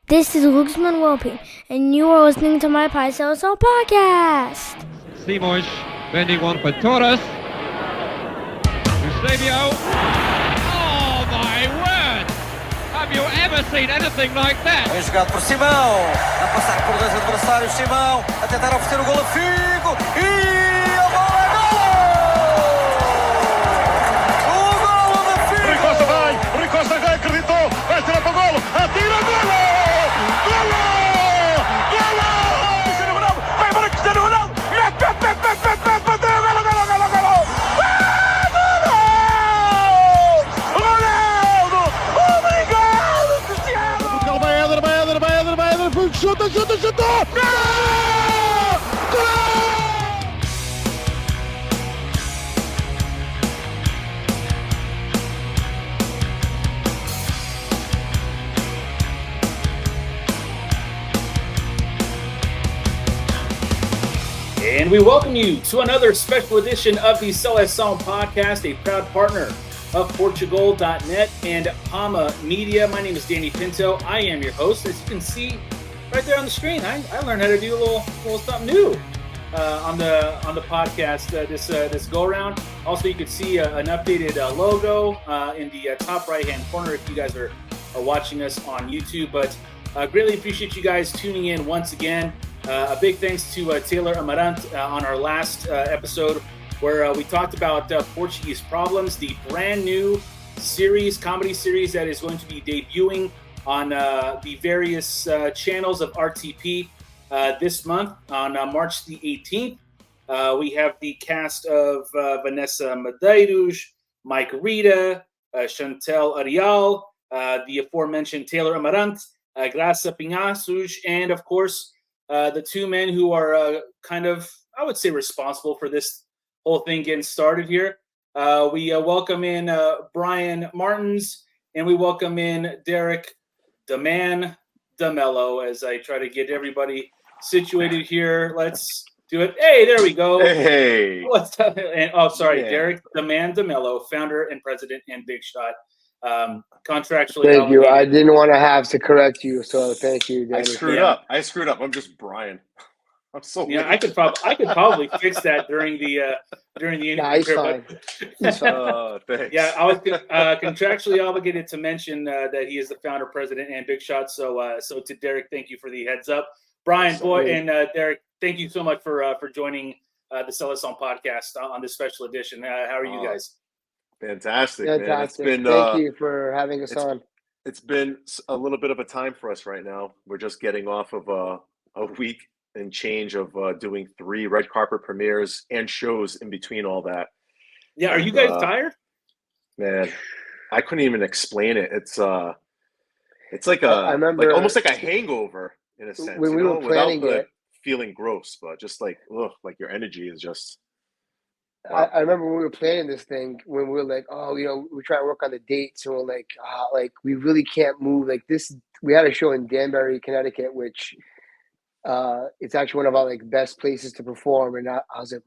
This is Lucas Manuel, and you are listening to my Seleção podcast. Simões bending one for Torres. Eusebio. Oh my word! Have you ever seen anything like that? Bem jogado por Simão, a passar por dois adversários. Simão a tentar oferecer o golo a Figo e a bola é golo! O golo de Figo! Rui Costa já acreditou, vai tirar para o golo, atira, golo! Golo! Golo! Cristiano Ronaldo, vai para Cristiano Ronaldo! Bateu, golo, golo, golo, golo! Ronaldo! Obrigado, Cristiano! Vai Éder, chuta! Gol! Gol! And we welcome you to another special edition of the Seleção podcast, a proud partner of Portugal.net and Pama Media. My name is Danny Pinto. I am your host. As you can see right there on the screen, I learned how to do a little something new on the podcast this go around. Also, you can see an updated logo in the top right hand corner if you guys are watching us on YouTube. But greatly appreciate you guys tuning in once again. A big thanks to Taylor Amarant on our last episode where we talked about Portuguese Problems, the brand new comedy series that is going to be debuting on the various channels of RTP this month on March the 18th. We have the cast of Vanessa Medeiros, Mike Rita, Chantel Arial, the aforementioned Taylor Amarant, Graça Pinhaços, and of course, the two men who are kind of, I would say, responsible for this whole thing getting started here. We welcome in Brian Martins, and we welcome in Derrick, the man, DeMelo, as I try to get everybody situated here. Let's do it. Hey, there we go. Hey. What's up? And, Derrick, the man, DeMelo, founder and president and Big Shot. Contractually. Thank you. I didn't want to have to correct you, so thank you, Danny. I screwed up. I'm just Brian. I'm so. Yeah, I could probably fix that during the interview. Nah, he's fine. Thanks. Yeah, I was contractually obligated to mention that he is the founder, president, and Big Shot. So to Derrick, thank you for the heads up. Brian, and Derrick, thank you so much for joining the Seleção podcast on this special edition. How are you guys? Fantastic, man. It's been, thank you for having us on. It's been a little bit of a time for us right now. We're just getting off of a week and change of doing 3 red carpet premieres and shows in between all that. Yeah, are you guys tired? Man, I couldn't even explain it. It's like I remember, almost like a hangover in a sense. When we were planning it, feeling gross, but just like your energy is just. Wow. I remember when we were planning this thing, when we were like, we're trying to work on the dates, and we're like, we really can't move. Like this, we had a show in Danbury, Connecticut, which it's actually one of our best places to perform. And I was like,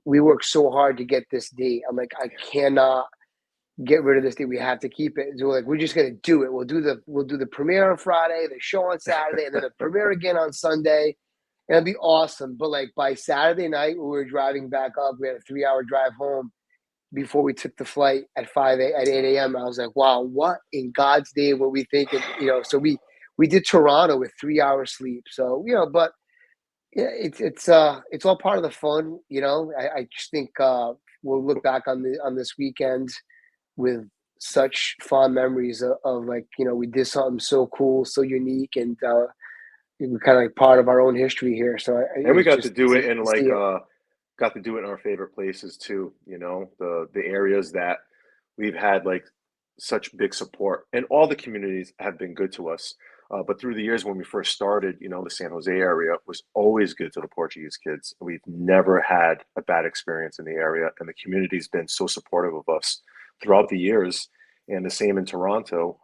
we worked so hard to get this date. I'm like, I cannot get rid of this date. We have to keep it. So we're just gonna do it. We'll do the premiere on Friday, the show on Saturday, and then the premiere again on Sunday. It'll be awesome. But by Saturday night, when we were driving back up, we had a 3-hour drive home before we took the flight at 8 a.m. I was like, wow, what in God's name were we thinking? So we did Toronto with 3 hours sleep. So, but yeah, it's all part of the fun. I just think we'll look back on this weekend with such fond memories of we did something so cool, so unique, and we're kind of part of our own history here. So we got to do it in got to do it in our favorite places too. The areas that we've had such big support, and all the communities have been good to us. But through the years when we first started, the San Jose area was always good to the Portuguese kids. We've never had a bad experience in the area, and the community's been so supportive of us throughout the years. And the same in Toronto.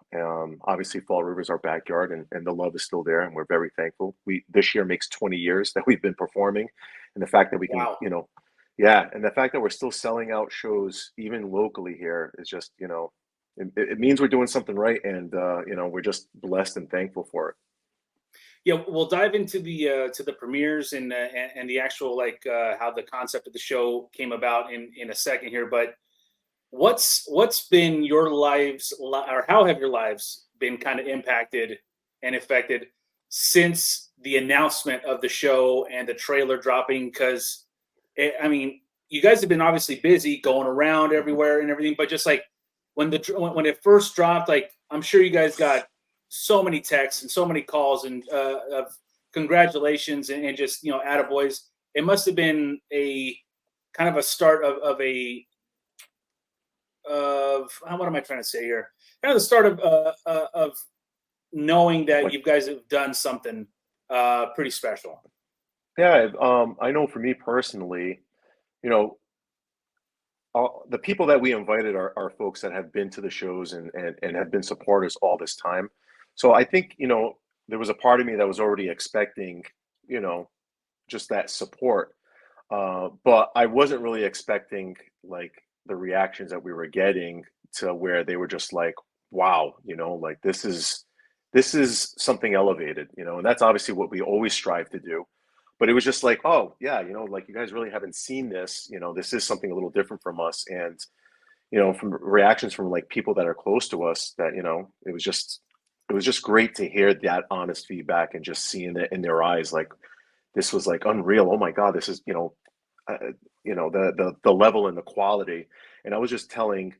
Obviously, Fall River is our backyard, and the love is still there, and we're very thankful. This year makes 20 years that we've been performing, and the fact that we can, and the fact that we're still selling out shows even locally here is just, it means we're doing something right, and we're just blessed and thankful for it. Yeah, we'll dive into the premieres and the actual how the concept of the show came about in a second here. But what's been your lives, or how have your lives been kind of impacted and affected since the announcement of the show and the trailer dropping? Because you guys have been obviously busy going around everywhere and everything, but just like when it first dropped, like I'm sure you guys got so many texts and so many calls and of congratulations and just attaboys. It must have been a kind of a start of what am I trying to say here? Kind of the start of knowing that you guys have done something pretty special. Yeah, I know for me personally, the people that we invited are folks that have been to the shows and have been supporters all this time. So I think, there was a part of me that was already expecting, just that support. But I wasn't really expecting like the reactions that we were getting to where they were just like, wow, like this is something elevated, and that's obviously what we always strive to do. But it was just like, oh yeah, like you guys really haven't seen this, this is something a little different from us. And, from reactions from like people that are close to us that, it was just great to hear that honest feedback and just seeing it in their eyes. Like, this was like unreal. Oh my God, this is, the level and the quality. And I was just telling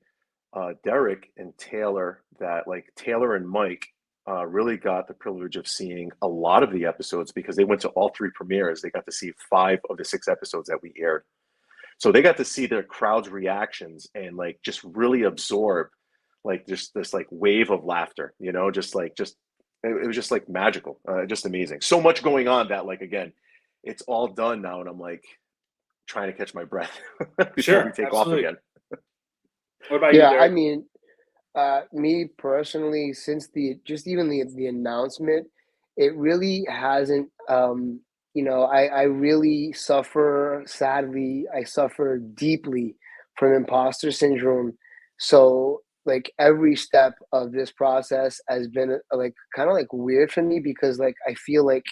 Derrick and Taylor that like Taylor and Mike really got the privilege of seeing a lot of the episodes because they went to all 3 premieres. They got to see 5 of the 6 episodes that we aired. So they got to see their crowd's reactions and like just really absorb like just this like wave of laughter, it was just like magical, just amazing. So much going on that like, again, it's all done now. And I'm like trying to catch my breath before we take absolutely. off again. What about you, Derrick? I mean, me personally, since the announcement, it really hasn't, I really suffer, sadly, I suffer deeply from imposter syndrome. So like every step of this process has been like kind of like weird for me because like I feel like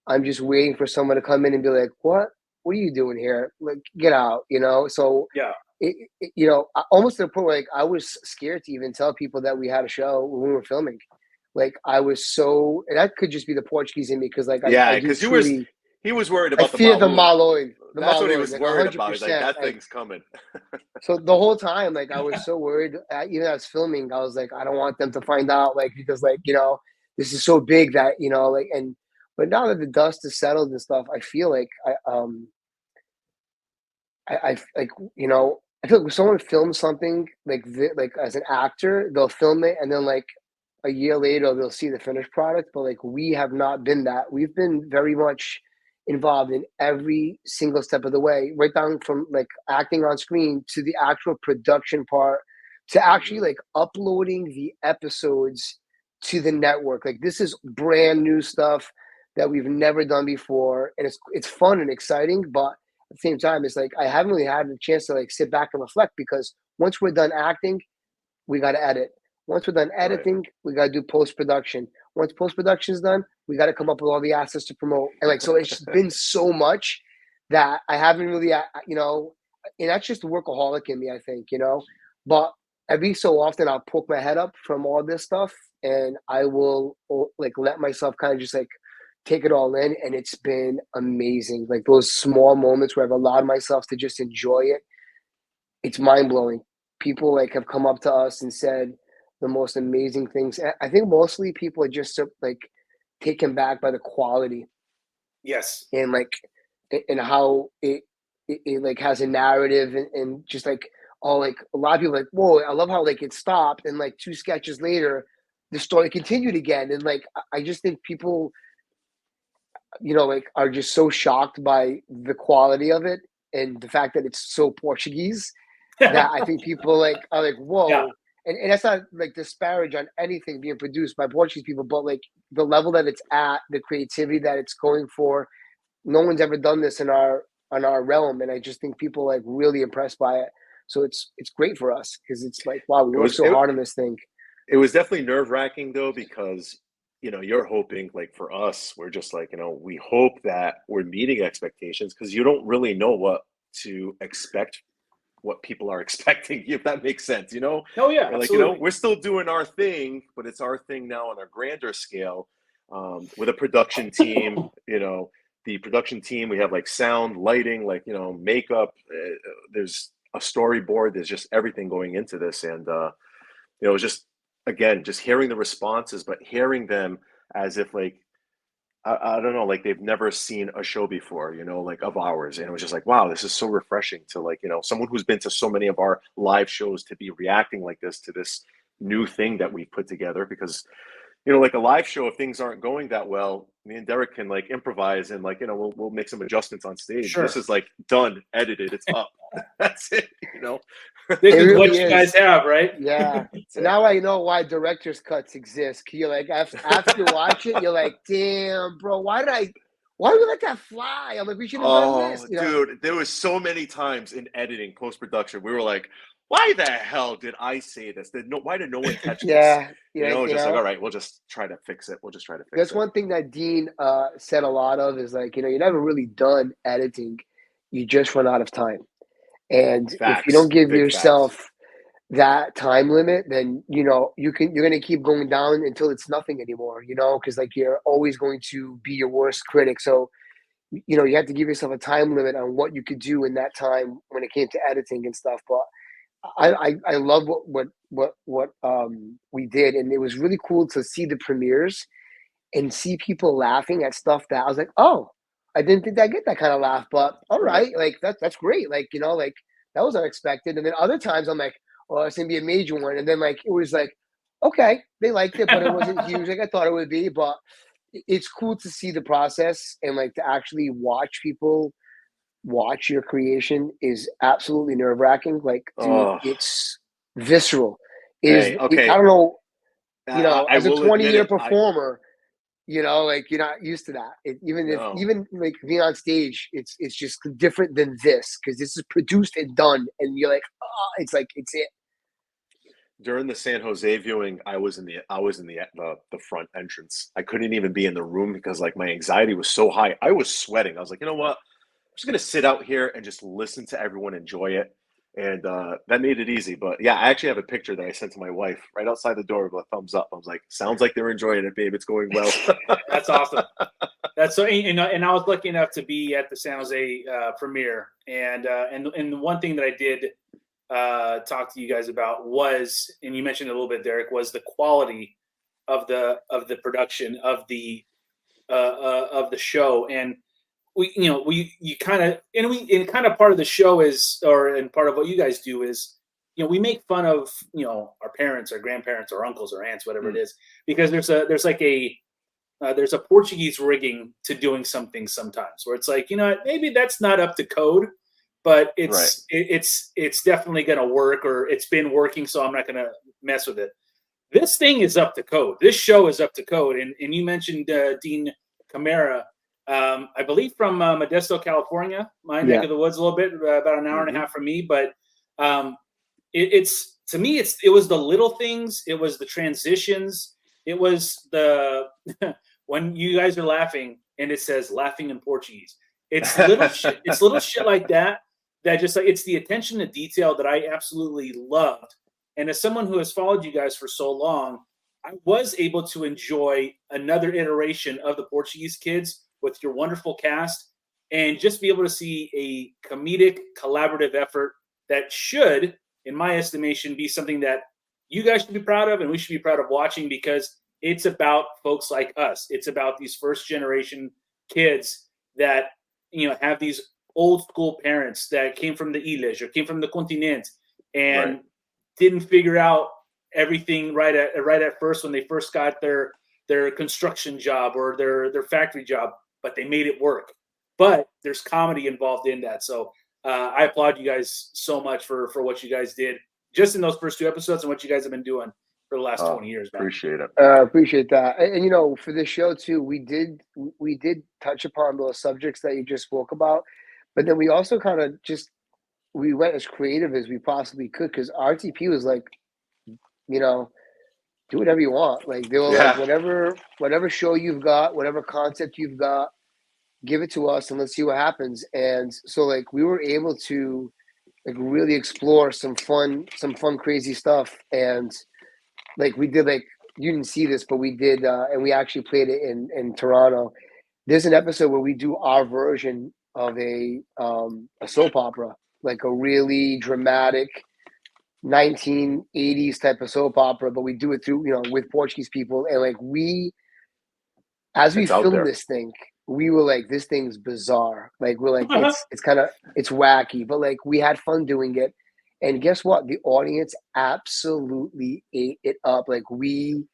I'm just waiting for someone to come in and be like, what are you doing here? Like, get out, So yeah, almost to the point where like I was scared to even tell people that we had a show when we were filming. Like I was so, and that could just be the Portuguese in me because like because he was worried about I fear the maloid. That's what he was worried about. He's like, that thing's coming. So the whole time, like I was so worried. Even as filming, I was like, I don't want them to find out, like because like this is so big that But now that the dust is settled and stuff, I feel like I feel like when someone films something like as an actor, they'll film it and then like a year later they'll see the finished product. But like we have not been that. We've been very much involved in every single step of the way, right down from like acting on screen to the actual production part to actually like uploading the episodes to the network. Like this is brand new stuff that we've never done before, and it's fun and exciting, but at the same time it's like I haven't really had a chance to like sit back and reflect because once we're done acting, we got to edit. Once we're done editing, right, we got to do post-production. Once post-production is done, we got to come up with all the assets to promote. And like, so it's been so much that I haven't really, and that's just the workaholic in me, I think, but every so often I'll poke my head up from all this stuff and I will like let myself kind of just like take it all in. And it's been amazing. Like those small moments where I've allowed myself to just enjoy it. It's mind blowing. People like have come up to us and said the most amazing things. I think mostly people are just like taken back by the quality. Yes. And like, and how it like has a narrative and just like, like a lot of people like, whoa, I love how like it stopped. And like 2 sketches later, the story continued again. And like, I just think people, like are just so shocked by the quality of it. And the fact that it's so Portuguese that I think people like are like, whoa. Yeah. And that's not like disparage on anything being produced by Portuguese people, but like the level that it's at, the creativity that it's going for, no one's ever done this in our realm. And I just think people like really impressed by it. So it's great for us because it's like, wow, we worked so hard on this thing. It was definitely nerve-wracking though, because you're hoping, like, for us, we're just like, we hope that we're meeting expectations, because you don't really know what to expect, what people are expecting, if that makes sense. Oh yeah, like, absolutely. we're still doing our thing, but it's our thing now on a grander scale, with a production team. The production team, we have like sound, lighting, like, makeup, there's a storyboard, there's just everything going into this. And it was just, again, just hearing the responses, but hearing them as if, like, I don't know, like they've never seen a show before, like, of ours. And it was just like, wow, this is so refreshing to, like, someone who's been to so many of our live shows to be reacting like this to this new thing that we put together. Because, like a live show, if things aren't going that well, me and Derrick can, like, improvise and, like, we'll make some adjustments on stage. Sure. This is like done, edited, it's up. That's it. This is what you guys have, right? Yeah. Now I know why director's cuts exist. You're like, after you watch it, you're like, damn, bro, why did we let that fly? I'm like, we should have done this. Dude, there was so many times in editing, post-production, we were like, why the hell did I say this? Why did no one catch this? Yeah. Just like, all right, we'll just try to fix it. That's one thing that Dean said a lot of is, like, you're never really done editing. You just run out of time. And Facts. If you don't give Big yourself facts. that time limit, then you're going to keep going down until it's nothing anymore, because, like, you're always going to be your worst critic. So you have to give yourself a time limit on what you could do in that time when it came to editing and stuff. But I love what we did, and it was really cool to see the premieres and see people laughing at stuff that I was like, oh, I didn't think I'd get that kind of laugh, but all right, like that's great, like, like, that was unexpected. And then other times I'm like, oh, it's gonna be a major one, and then, like, it was like, okay, they liked it, but it wasn't huge like I thought it would be. But it's cool to see the process, and, like, to actually watch people watch your creation is absolutely nerve-wracking. Like, dude, it's visceral. Hey, okay. I don't know, I as a will 20-year admit it, performer, like, you're not used to that. Even like being on stage, it's just different than this, because this is produced and done, and you're like, oh, it's like, it's it. During the San Jose viewing, I was in the front entrance. I couldn't even be in the room because, like, my anxiety was so high. I was sweating. I was like, you know what? I'm just gonna sit out here and just listen to everyone enjoy it. And that made it easy. But yeah, I actually have a picture that I sent to my wife right outside the door with a thumbs up. I was like, sounds like they're enjoying it, babe. It's going well. That's awesome. That's so, and I was lucky enough to be at the San Jose premiere. And the one thing that I did talk to you guys about was, and you mentioned it a little bit, Derrick, was the quality of the production of the show. And we kind of part of the show is, and part of what you guys do is, we make fun of, our parents, our grandparents, our uncles, or aunts, whatever it is, because there's a Portuguese rigging to doing something sometimes, where it's like, maybe that's not up to code, but it's definitely going to work, or it's been working, so I'm not going to mess with it. This thing is up to code. This show is up to code. And you mentioned Dean Camara, I believe from Modesto, California, my neck of the woods a little bit, about an hour and a half from me. But to me, it was the little things. It was the transitions. It was the when you guys are laughing and it says laughing in Portuguese. It's little shit. It's little shit like that just, like, it's the attention to detail that I absolutely loved. And as someone who has followed you guys for so long, I was able to enjoy another iteration of the Portuguese Kids with your wonderful cast, and just be able to see a comedic, collaborative effort that should, in my estimation, be something that you guys should be proud of, and we should be proud of watching, because it's about folks like us. It's about these first generation kids that, have these old school parents that came from the Ilhas or came from the Continent and didn't figure out everything right at first when they first got their construction job or their factory job, but they made it work. But there's comedy involved in that. So I applaud you guys so much for what you guys did just in those first 2 episodes and what you guys have been doing for the last 20 years. Man. Appreciate it. Appreciate that. And for this show too, we did touch upon those subjects that you just spoke about, but then we also kind of just we went as creative as we possibly could, because RTP was like, you know, do whatever you want. Like, they were like, whatever show you've got, whatever concept you've got, give it to us and let's see what happens. And so, like, we were able to like really explore some fun, crazy stuff. And like, we did, like, you didn't see this, but we did, and we actually played it in Toronto. There's an episode where we do our version of a soap opera, like a really dramatic 1980s type of soap opera, but we do it through, with Portuguese people. And like, as we filmed this thing, we were like, this thing's bizarre. Like, we're like, it's wacky, but like, we had fun doing it. And guess what? The audience absolutely ate it up. Like, we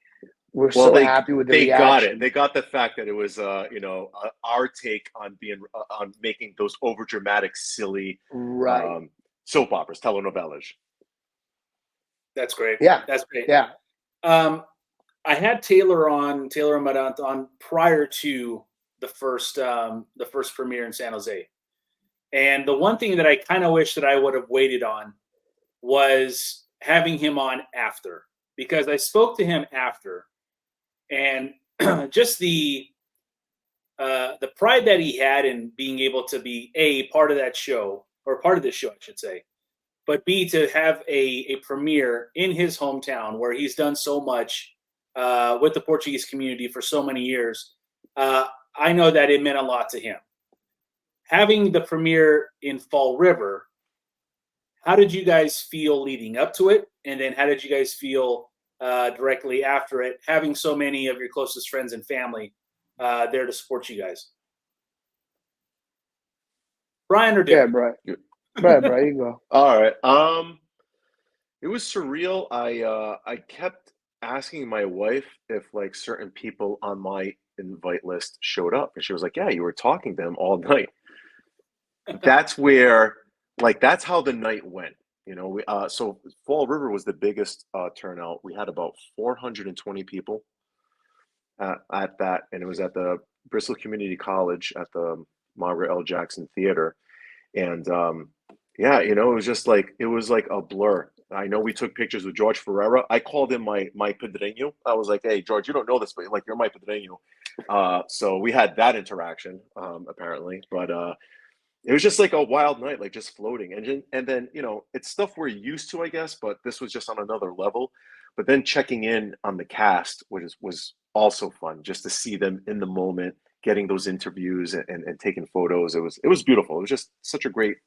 were happy with the reaction. Got it. They got the fact that it was, our take on on making those over dramatic, silly, soap operas, telenovelas. That's great. Yeah, that's great. Yeah. I had Taylor Amarant on prior to the first premiere in San Jose, and the one thing that I kind of wish that I would have waited on was having him on after, because I spoke to him after, and just the pride that he had in being able to be a part of that show, or part of this show, I should say, but B, to have a premiere in his hometown where he's done so much with the Portuguese community for so many years. I know that it meant a lot to him. Having the premiere in Fall River, how did you guys feel leading up to it? And then how did you guys feel directly after it, having so many of your closest friends and family there to support you guys? Brian or Derrick? Yeah, Brian. Brian, you go. All right. It was surreal. I kept asking my wife if like certain people on my invite list showed up, and she was like, "Yeah, you were talking to them all night." That's where, like, that's how the night went. So Fall River was the biggest turnout. We had about 420 people at that, and it was at the Bristol Community College at the Margaret L. Jackson Theater, and it was just like, it was like a blur. I know we took pictures with George Ferreira. I called him my padrinho. I was like, "Hey, George, you don't know this, but like, you're my padrinho." So we had that interaction, apparently. But it was just like a wild night, like just floating. And then, it's stuff we're used to, I guess, but this was just on another level. But then checking in on the cast, was also fun, just to see them in the moment, getting those interviews and taking photos. It was beautiful. It was just such a great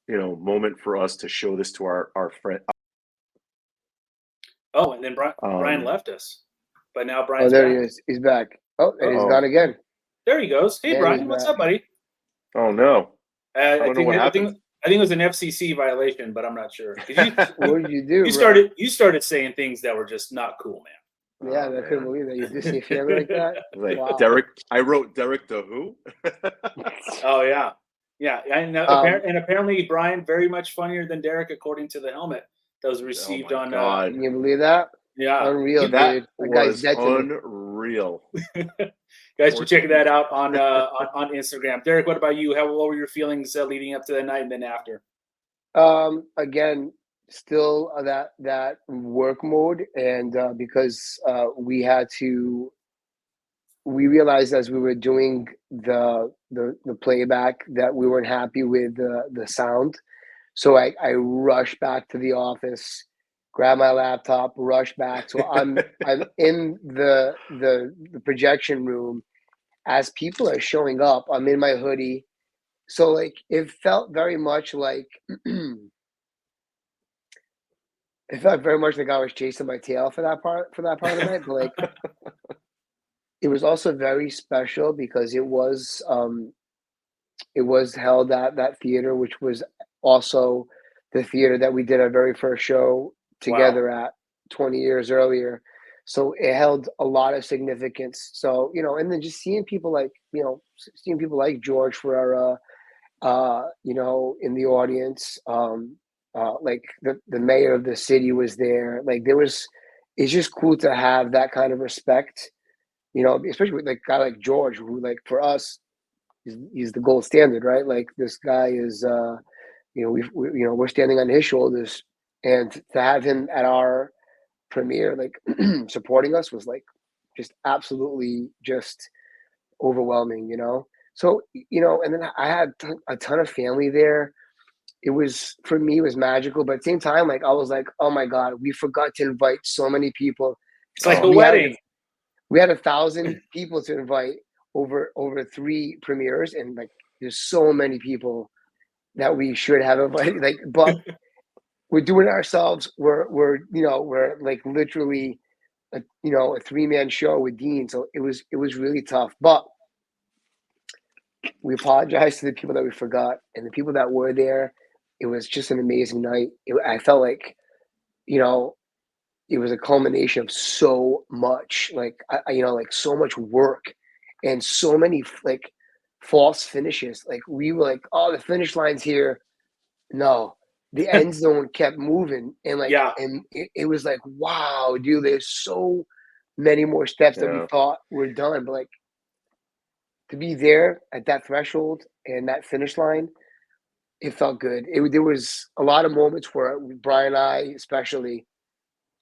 moment for us to show this to our friend. Oh, and then Brian left us, but now Brian's there back. he is. He's back. Oh, and he's gone again. There he goes. Hey, Brian, what's up, buddy? Oh no! I think it was an FCC violation, but I'm not sure. What did you do? You started saying things that were just not cool, man. Yeah, I couldn't believe that. You Disney family like that. Like, wow. Derrick, I wrote Derrick the Who. Oh yeah. Yeah, and apparently Brian very much funnier than Derrick, according to the helmet that was received on. Can you believe that? Yeah, unreal, that dude. That was guy's unreal. Guys should check that out on Instagram. Derrick, what about you? What were your feelings leading up to the night and then after? Again, still that work mode, and because we realized as we were doing the playback that we weren't happy with the sound. So I rushed back to the office, grabbed my laptop, rushed back. So I'm in the projection room as people are showing up. I'm in my hoodie. So like, it felt very much like I was chasing my tail for that part of the night. But like, it was also very special because it was held at that theater, which was also the theater that we did our very first show together at 20 years earlier. So it held a lot of significance. So, and then just seeing people like George Ferreira, in the audience, like the mayor of the city was there. Like it's just cool to have that kind of respect, especially with like a guy like George, who like for us, he's the gold standard, right? Like this guy is, we're standing on his shoulders, and to have him at our premiere, like supporting us, was like just absolutely just overwhelming, So, and then I had a ton of family there. It was, for me, it was magical, but at the same time, like I was like, oh my God, we forgot to invite so many people. It's like a wedding. We had 1,000 people to invite over 3 premieres, and like there's so many people that we should have invited. Like, but we're doing it ourselves. We're like literally a 3-man show with Dean, so it was really tough. But we apologize to the people that we forgot, and the people that were there. It was just an amazing night. I felt like, it was a culmination of so much, like like so much work, and so many like false finishes. Like we were like, oh, the finish line's here. No, the end zone kept moving, and and it was like, wow, dude, there's so many more steps that we thought were done, but like to be there at that threshold and that finish line, it felt good. There was a lot of moments where Brian and I, especially,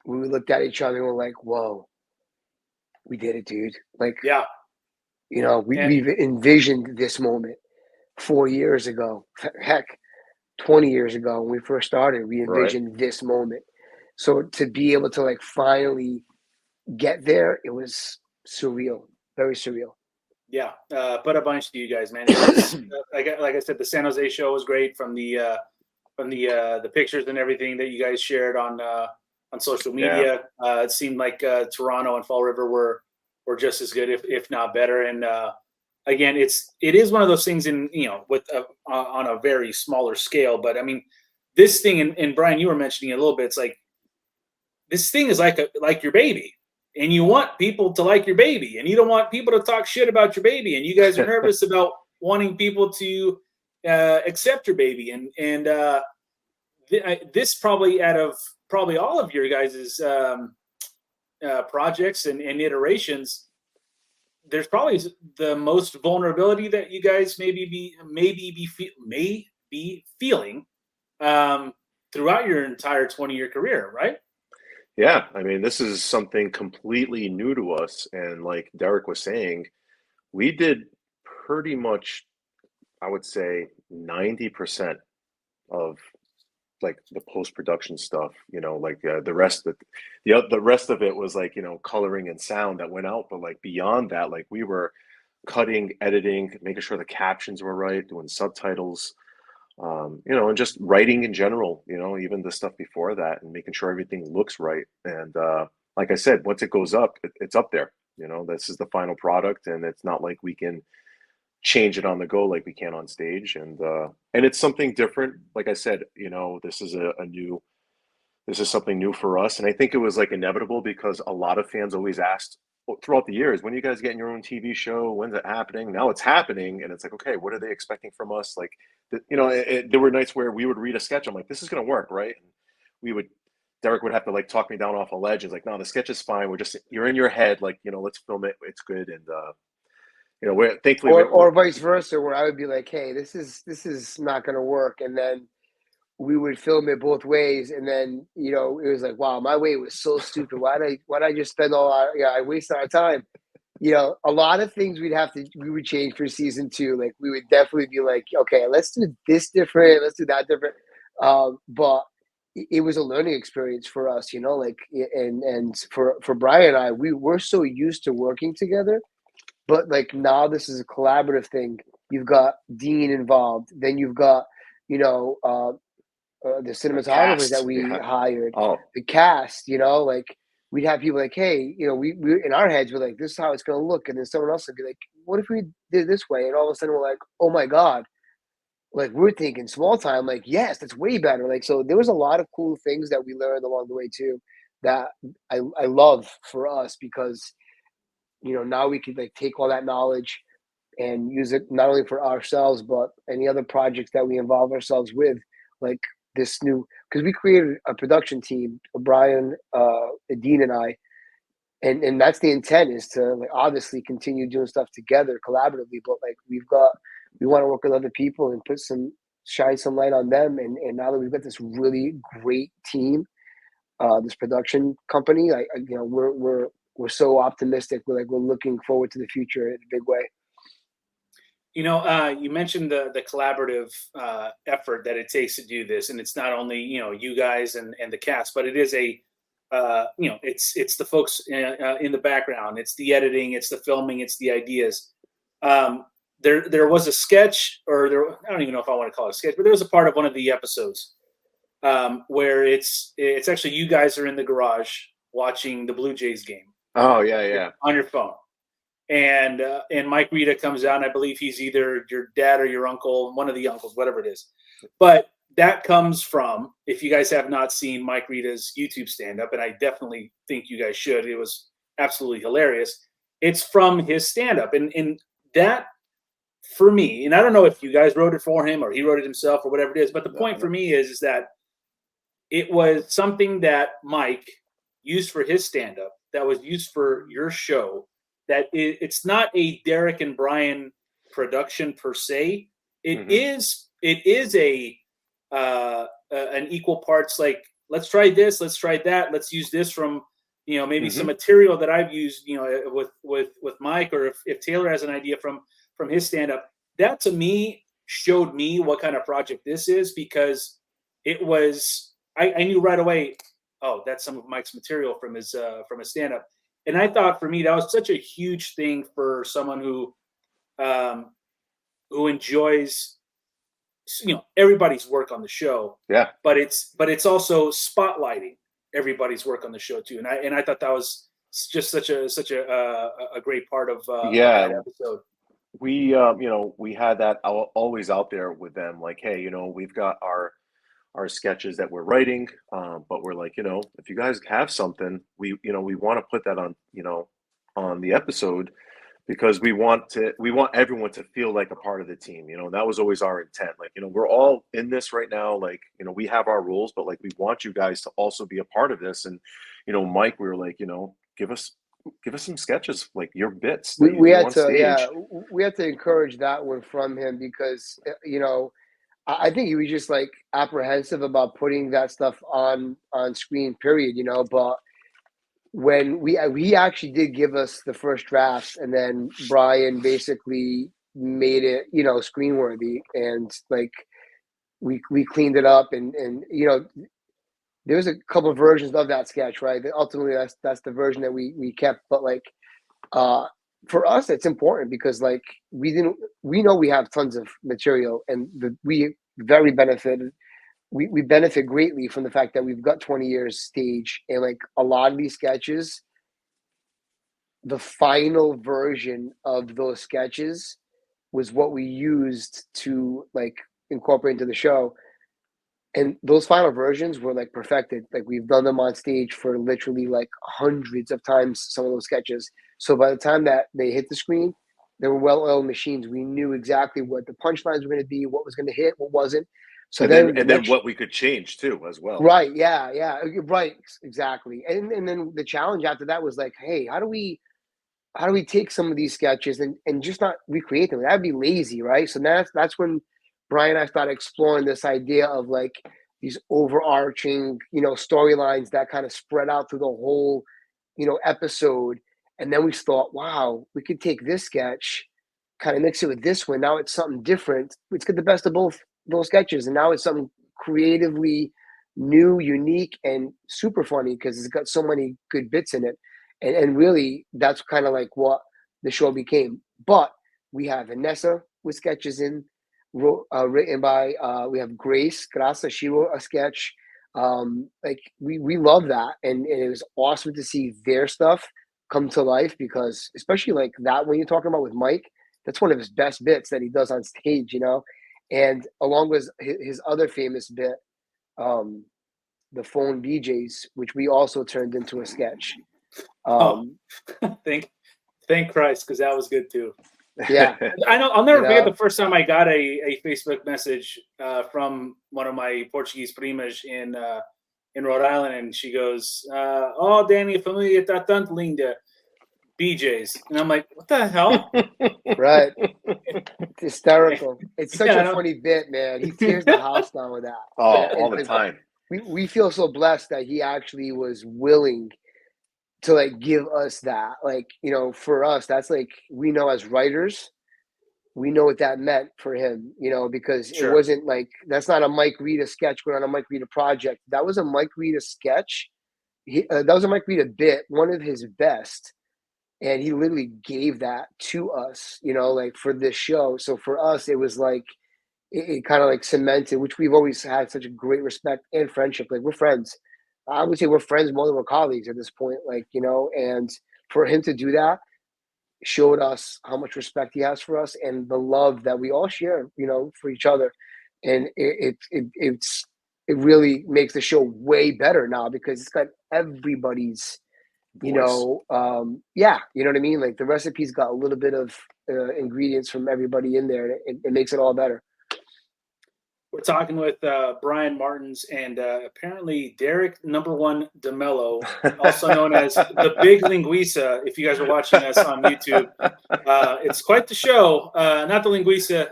we looked at each other and were like, whoa, we did it, dude. Like, we've envisioned this moment 4 years ago. Heck, 20 years ago when we first started, we envisioned this moment. So to be able to like finally get there, it was surreal, very surreal. Yeah, but a bunch to you guys, man. Like I said, the San Jose show was great from the pictures and everything that you guys shared on social media. It seemed like Toronto and Fall River were just as good, if not better. And again, it is one of those things with on a very smaller scale. But I mean, this thing, and Brian, you were mentioning it a little bit. It's like this thing is like your baby. And you want people to like your baby, and you don't want people to talk shit about your baby. And you guys are nervous about wanting people to accept your baby. And this probably, out of probably all of your guys' projects and iterations, there's probably the most vulnerability that you guys may be feeling throughout your entire 20-year career, right? Yeah, I mean, this is something completely new to us. And like Derrick was saying, we did pretty much, I would say, 90% of like the post-production stuff, like the rest of the rest of it was like, coloring and sound that went out. But like beyond that, like we were cutting, editing, making sure the captions were right, doing subtitles, and just writing in general, even the stuff before that, and making sure everything looks right. And like I said, once it goes up, it's up there. This is the final product, and it's not like we can change it on the go like we can on stage. And it's something different. Like I said, this is this is something new for us. And I think it was like inevitable, because a lot of fans always asked throughout the years, when are you guys getting your own TV show? When's it happening? Now it's happening. And it's like, okay, what are they expecting from us? Like, there were nights where we would read a sketch. I'm like, this is going to work, right? And Derrick would have to like talk me down off a ledge. It's like, no, the sketch is fine. You're in your head. Like, let's film it. It's good. And, we're thankfully, or vice versa, where I would be like, hey, this is not going to work. And then we would film it both ways. And then, it was like, wow, my way was so stupid. Why did I just spend I wasted our time. A lot of things we would change for season 2. Like we would definitely be like, okay, let's do this different. Let's do that different. But it was a learning experience for us, like, and for Brian and I, we were so used to working together, but like now this is a collaborative thing. You've got Dean involved. Then you've got, the cinematographers that we hired, the cast, like we'd have people like, hey, we in our heads, we're like, this is how it's going to look. And then someone else would be like, what if we did this way? And all of a sudden we're like, oh my God, like we're thinking small time, like, yes, that's way better. Like, so there was a lot of cool things that we learned along the way too, that I love for us, because, now we could like take all that knowledge and use it not only for ourselves, but any other projects that we involve ourselves with, like this new, because we created a production team, Brian, Dean and I, and that's the intent, is to like obviously continue doing stuff together collaboratively, but like we want to work with other people and put some shine some light on them. And now that we've got this really great team, this production company, we're so optimistic. We're looking forward to the future in a big way. You mentioned the collaborative effort that it takes to do this, and it's not only you guys and the cast, but it is it's the folks in the background, it's the editing, it's the filming, it's the ideas. There was a sketch, I don't even know if I want to call it a sketch, but there was a part of one of the episodes where it's actually you guys are in the garage watching the Blue Jays game. Oh yeah, on your phone. And Mike Rita comes out, and I believe he's either your dad or your uncle, one of the uncles, whatever it is. But that comes from, if you guys have not seen Mike Rita's YouTube stand-up, and I definitely think you guys should, it was absolutely hilarious. It's from his stand-up. And that, for me, and I don't know if you guys wrote it for him or he wrote it himself or whatever it is, but the point for me is that it was something that Mike used for his stand-up that was used for your show. That it's not a Derrick and Brian production per se. It is an equal parts, like, let's try this, let's try that, let's use this from maybe some material that I've used with Mike, or if Taylor has an idea from his stand-up. That to me showed me what kind of project this is, because it was I knew right away, oh, that's some of Mike's material from his stand-up. And I thought, for me, that was such a huge thing for someone who enjoys, everybody's work on the show. Yeah. But it's also spotlighting everybody's work on the show too. And I thought that was just such a great part of that episode. We we had that always out there with them, like, hey, we've got our sketches that we're writing, but we're like, if you guys have something, we want to put that on, on the episode, because we want everyone to feel like a part of the team. That was always our intent. Like, we're all in this right now. Like, we have our rules, but like, we want you guys to also be a part of this. And, Mike, we were like, give us some sketches, like your bits. We had to encourage that one from him, because, I think he was just like apprehensive about putting that stuff on screen, period, but when he actually did give us the first drafts, and then Brian basically made it, screen worthy, and like we cleaned it up, and there's a couple of versions of that sketch, right? Ultimately that's the version that we kept, but like for us, it's important, because like we know we have tons of material, and we benefit greatly from the fact that we've got 20 years stage, and like a lot of these sketches, the final version of those sketches was what we used to like incorporate into the show. And those final versions were like perfected. Like, we've done them on stage for literally like hundreds of times, some of those sketches. So by the time that they hit the screen, they were well-oiled machines. We knew exactly what the punchlines were going to be, what was going to hit, what wasn't. So then what we could change too, as well. Right. Yeah. Right. Exactly. And then the challenge after that was like, hey, how do we take some of these sketches and just not recreate them? That'd be lazy, right? So that's when Brian and I started exploring this idea of like these overarching, storylines that kind of spread out through the whole, episode. And then we thought, wow, we could take this sketch, kind of mix it with this one. Now it's something different. Let's get the best of both those sketches. And now it's something creatively new, unique, and super funny, because it's got so many good bits in it. And really, that's kind of like what the show became. But we have Vanessa with sketches written by, we have Graça, she wrote a sketch. Like we love that. And it was awesome to see their stuff come to life, because especially like that one you're talking about with Mike, that's one of his best bits that he does on stage, and along with his other famous bit, the phone BJs, which we also turned into a sketch. Thank Christ, because that was good too. Yeah. I know, I'll never forget the first time I got a Facebook message from one of my Portuguese primas in Rhode Island, and she goes, "Oh, Danny, a família tá tanto linda." BJ's. And I'm like, what the hell? Right. It's hysterical. It's such a funny bit, man. He tears the house down with that. Oh, all the time. We feel so blessed that he actually was willing to like give us that. Like, you know, for us, that's like, we know as writers, we know what that meant for him, you know, because it wasn't like, that's not a Mike Rita sketch going on a Mike Rita project. That was a Mike Rita sketch. That was a Mike Rita bit, one of his best. And he literally gave that to us, you know, like for this show. So for us, it was like, it kind of like cemented, which we've always had such a great respect and friendship. Like we're friends. I would say we're friends more than we're colleagues at this point, like, you know, and for him to do that showed us how much respect he has for us and the love that we all share, you know, for each other. And it really makes the show way better now because it's got everybody's, you know, you know what I mean? Like the recipe's got a little bit of ingredients from everybody in there. It makes it all better. We're talking with Brian Martins and apparently Derrick #1 DeMelo, also known as the Big Linguisa. If you guys are watching us on YouTube, it's quite the show. Not the Linguisa.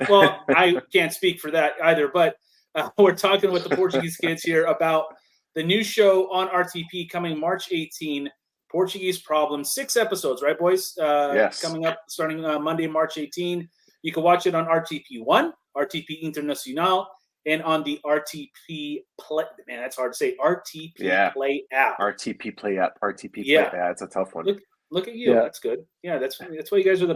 Well, I can't speak for that either. But we're talking with the Portuguese Kids here about the new show on RTP coming March 18. Portuguese Problems, 6 episodes, right, boys? Yes. Coming up starting Monday, March 18. You can watch it on RTP1. RTP Internacional, and on the RTP Play. Man, that's hard to say. RTP Play app. RTP Play app. RTP Play app. It's a tough one. Look at you. Yeah. That's good. Yeah, that's why you guys are the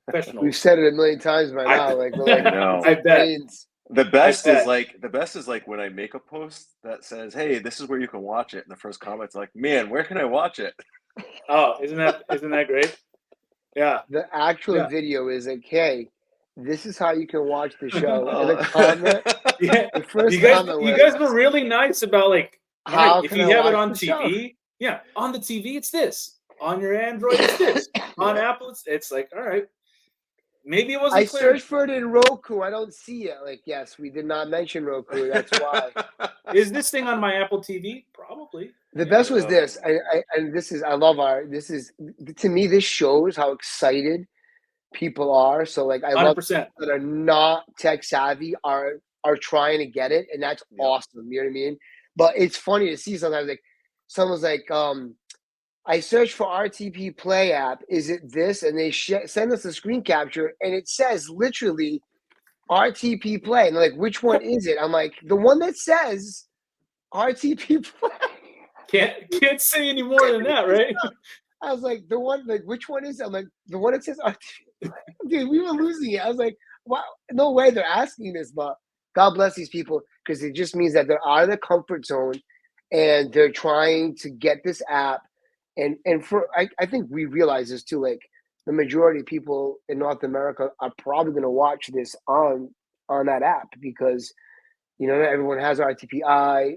professionals. We've said it a million times by now. I bet. The best is like when I make a post that says, "Hey, this is where you can watch it," and the first comment's like, "Man, where can I watch it?" Oh, isn't that great? Yeah. The actual video is like, "Hey, this is how you can watch the show." And the comment, the first comment you guys were really nice about like, how if you have it on TV, on the TV it's this, on your Android it's this, on Apple it's like, all right, maybe it wasn't clear. I searched for it in Roku. I don't see it. Like, yes, we did not mention Roku. That's why. Is this thing on my Apple TV? Probably. The best was this, to me, this shows how excited people are. So like, I 100%. Love people that are not tech savvy are trying to get it, and that's awesome. You know what I mean? But it's funny to see sometimes like someone's like, I searched for RTP Play app. Is it this? And they send us a screen capture, and it says literally RTP Play. And they're like, which one is it? I'm like, the one that says RTP Play. Can't say any more than that, right? I was like, the one, like, which one is it? I'm like, the one that says RTP Play. Dude, we were losing it. I was like, wow, no way they're asking this, but God bless these people, because it just means that they're out of their comfort zone and they're trying to get this app. And I think we realize this too, like the majority of people in North America are probably going to watch this on that app because, you know, everyone has RTPI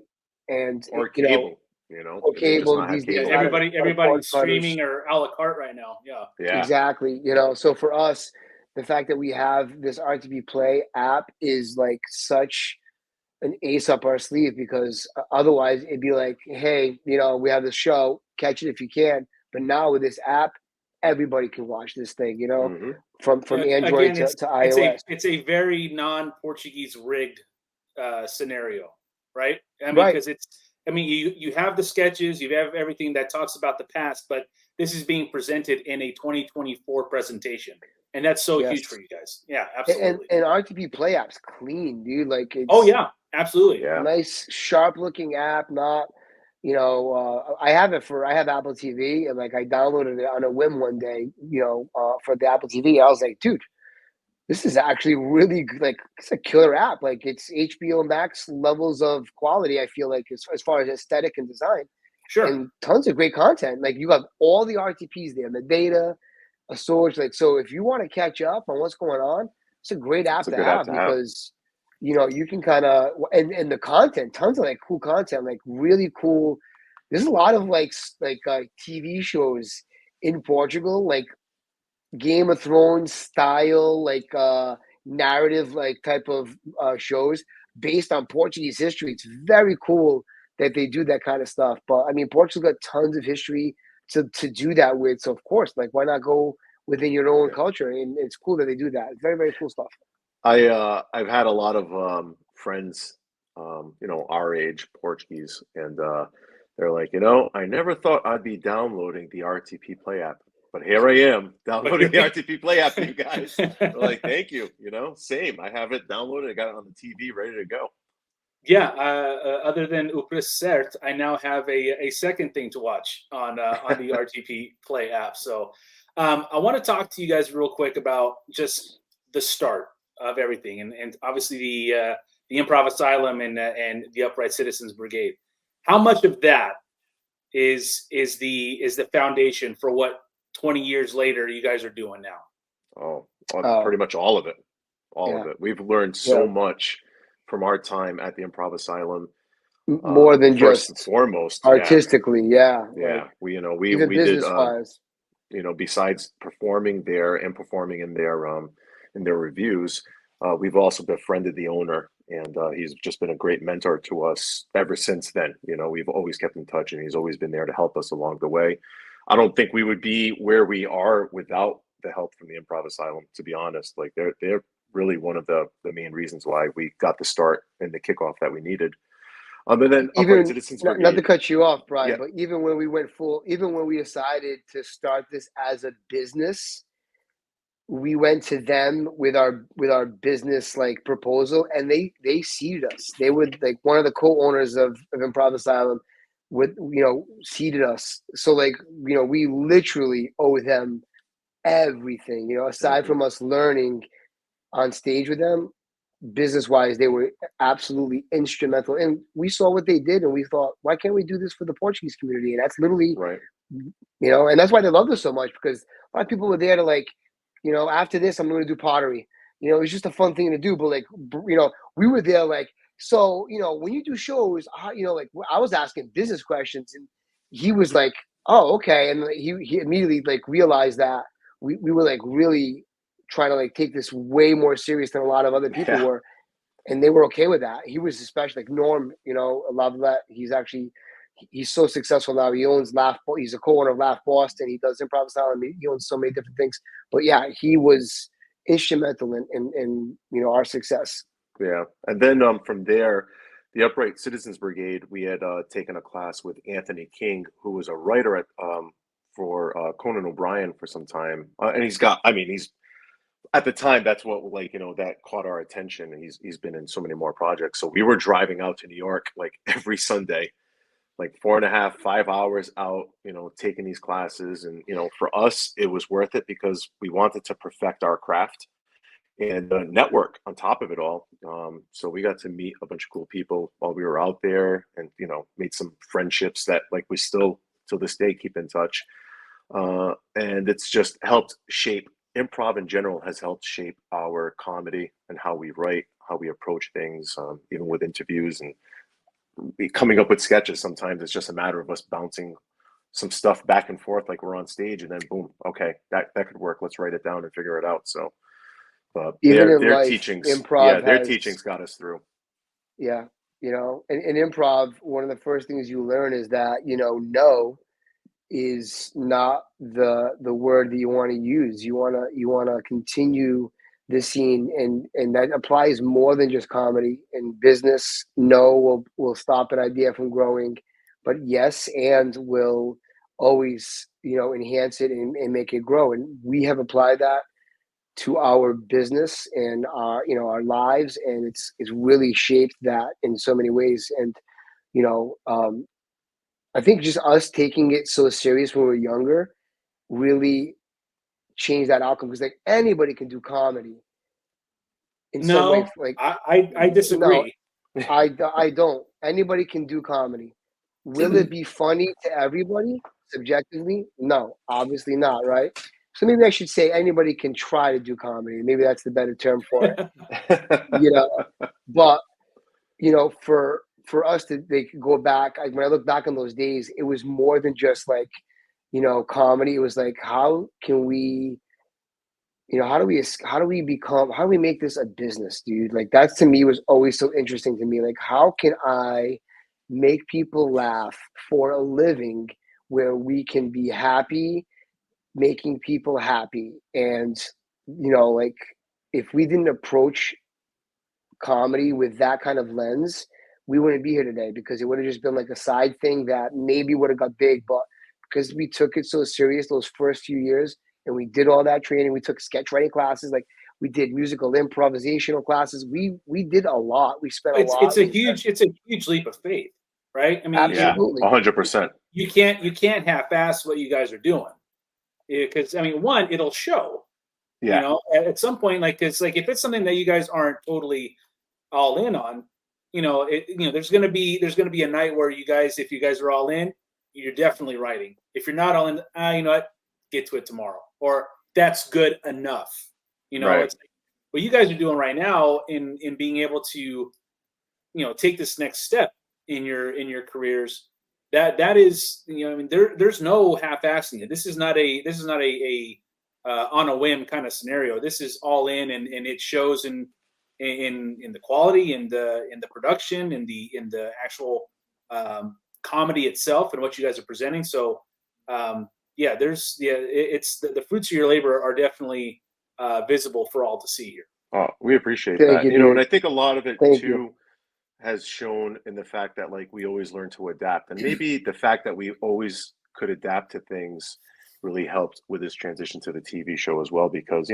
or cable. Or cable. Everybody's streaming or a la carte right now. Yeah. Exactly. You know, so for us, the fact that we have this RTP Play app is like such an ace up our sleeve, because otherwise it'd be like, hey, you know, we have this show, catch it if you can. But now with this app, everybody can watch this thing, you know, from Android to iOS. It's a very non-Portuguese rigged scenario, right? I mean, because you have the sketches, you have everything that talks about the past, but this is being presented in a 2024 presentation. And that's so huge for you guys. Yeah, absolutely. And RTP Play app's clean, dude. Like, it's absolutely. A nice, sharp-looking app. Not, you know, I have Apple TV, and like I downloaded it on a whim one day, you know, for the Apple TV. I was like, dude, this is actually really good. Like, it's a killer app. Like, it's HBO Max levels of quality, I feel like, as far as aesthetic and design. Sure. And tons of great content. Like, you have all the RTPs there, the data, a storage. Like, so if you want to catch up on what's going on, it's a great app to have because, you know, you can kind of, and the content, tons of like cool content, like really cool. There's a lot of like TV shows in Portugal, like Game of Thrones style, like narrative, like type of shows based on Portuguese history. It's very cool that they do that kind of stuff. But I mean, Portugal's got tons of history, to do that with. So of course, like, why not go within your own culture? And it's cool that they do that. It's very, very cool stuff. I've had a lot of friends, our age, Portuguese, and they're like, I never thought I'd be downloading the RTP Play app, but here I am downloading the RTP Play app for you guys. They're like, thank you. Same. I have it downloaded. I got it on the TV, ready to go. Yeah. Other than O Preço Certo, I now have a second thing to watch on the RTP Play app. So I want to talk to you guys real quick about just the start of everything, and obviously the Improv Asylum and the Upright Citizens Brigade. How much of that is the foundation for what 20 years later you guys are doing now? Pretty much all of it. All of it. We've learned so much from our time at the Improv Asylum. More than first just and foremost, artistically, yeah. Like, we even we business did wise. Besides performing there and performing in their reviews, we've also befriended the owner, and he's just been a great mentor to us ever since then. We've always kept in touch, and he's always been there to help us along the way. I don't think we would be where we are without the help from the Improv Asylum, to be honest. Like, they're really one of the main reasons why we got the start and the kickoff that we needed. And then Even Citizens not, Brigade, not to cut you off, Brian, Yeah. but even when we decided to start this as a business, we went to them with our business like proposal, and they seeded us. They would, like, one of the co-owners of Improv Asylum seeded us. So, like, we literally owe them everything. Aside from us learning on stage with them, business wise, they were absolutely instrumental. And we saw what they did, and we thought, why can't we do this for the Portuguese community? And that's literally right. And that's why they loved us so much, because a lot of people were there to, like, after this, I'm going to do pottery. It was just a fun thing to do. But, like, we were there, like, so, when you do shows, like, I was asking business questions, and he was like, oh, okay. And he immediately, like, realized that we were, like, really trying to, like, take this way more serious than a lot of other people were. And they were okay with that. He was especially, like, Norm, a lot of that. He's so successful now. He owns he's a co-owner of Laugh Boston. He does Improv Asylum. He owns so many different things. But yeah, he was instrumental in our success. Yeah. And then from there, the Upright Citizens Brigade, we had taken a class with Anthony King, who was a writer for Conan O'Brien for some time. And he's at the time, that's what, like, that caught our attention. And he's been in so many more projects. So we were driving out to New York, like, every Sunday, like 4.5, 5 hours out, taking these classes. And, for us, it was worth it because we wanted to perfect our craft and network on top of it all. So we got to meet a bunch of cool people while we were out there, and, made some friendships that, like, we still, till this day, keep in touch. And it's just helped shape, improv in general has helped shape our comedy and how we write, how we approach things, even with interviews and coming up with sketches. Sometimes it's just a matter of us bouncing some stuff back and forth, like we're on stage, and then boom, okay, that could work. Let's write it down and figure it out. So their life, teachings, improv their teachings got us through. Yeah, in improv, one of the first things you learn is that no is not the word that you want to use. You want to continue the scene, and that applies more than just comedy. In business, no will stop an idea from growing, but yes and will always enhance it and make it grow. And we have applied that to our business and our lives, and it's really shaped that in so many ways. And I think just us taking it so serious when we were younger really changed that outcome, because, like, anybody can do comedy in some way. Like, I disagree. No, I don't. Anybody can do comedy. Will it be funny to everybody subjectively? No, obviously not, right? So maybe I should say anybody can try to do comedy. Maybe that's the better term for it. But for us to go back, when I look back on those days, it was more than just, like, comedy. It was like, how can we, how do we make this a business, dude? Like, that to me was always so interesting to me. Like, how can I make people laugh for a living where we can be happy, making people happy. And, like if we didn't approach comedy with that kind of lens, we wouldn't be here today, because it would have just been like a side thing that maybe would have got big. But because we took it so serious those first few years, and we did all that training, we took sketch writing classes, like we did musical improvisational classes. We did a lot. We spent a lot. It's a huge leap of faith, right? I mean, absolutely, 100%. You can't half-ass what you guys are doing, because I mean, one, it'll show. Yeah. At some point, like it's like if it's something that you guys aren't totally all in on, there's gonna be a night where if you guys are all in, you're definitely writing. If you're not all in, you know what, get to it tomorrow, or that's good enough. Right. It's like what you guys are doing right now in being able to, take this next step in your careers. That is, I mean, there's no half-assing it. This is not a on a whim kind of scenario. This is all in, and it shows in the quality, and the production, and the actual comedy itself, and what you guys are presenting. So it's the fruits of your labor are definitely visible for all to see here. Oh, we appreciate Thank that. you, And I think a lot of it Thank too you. has shown in the fact that like we always learn to adapt, and maybe the fact that we always could adapt to things really helped with this transition to the TV show as well, because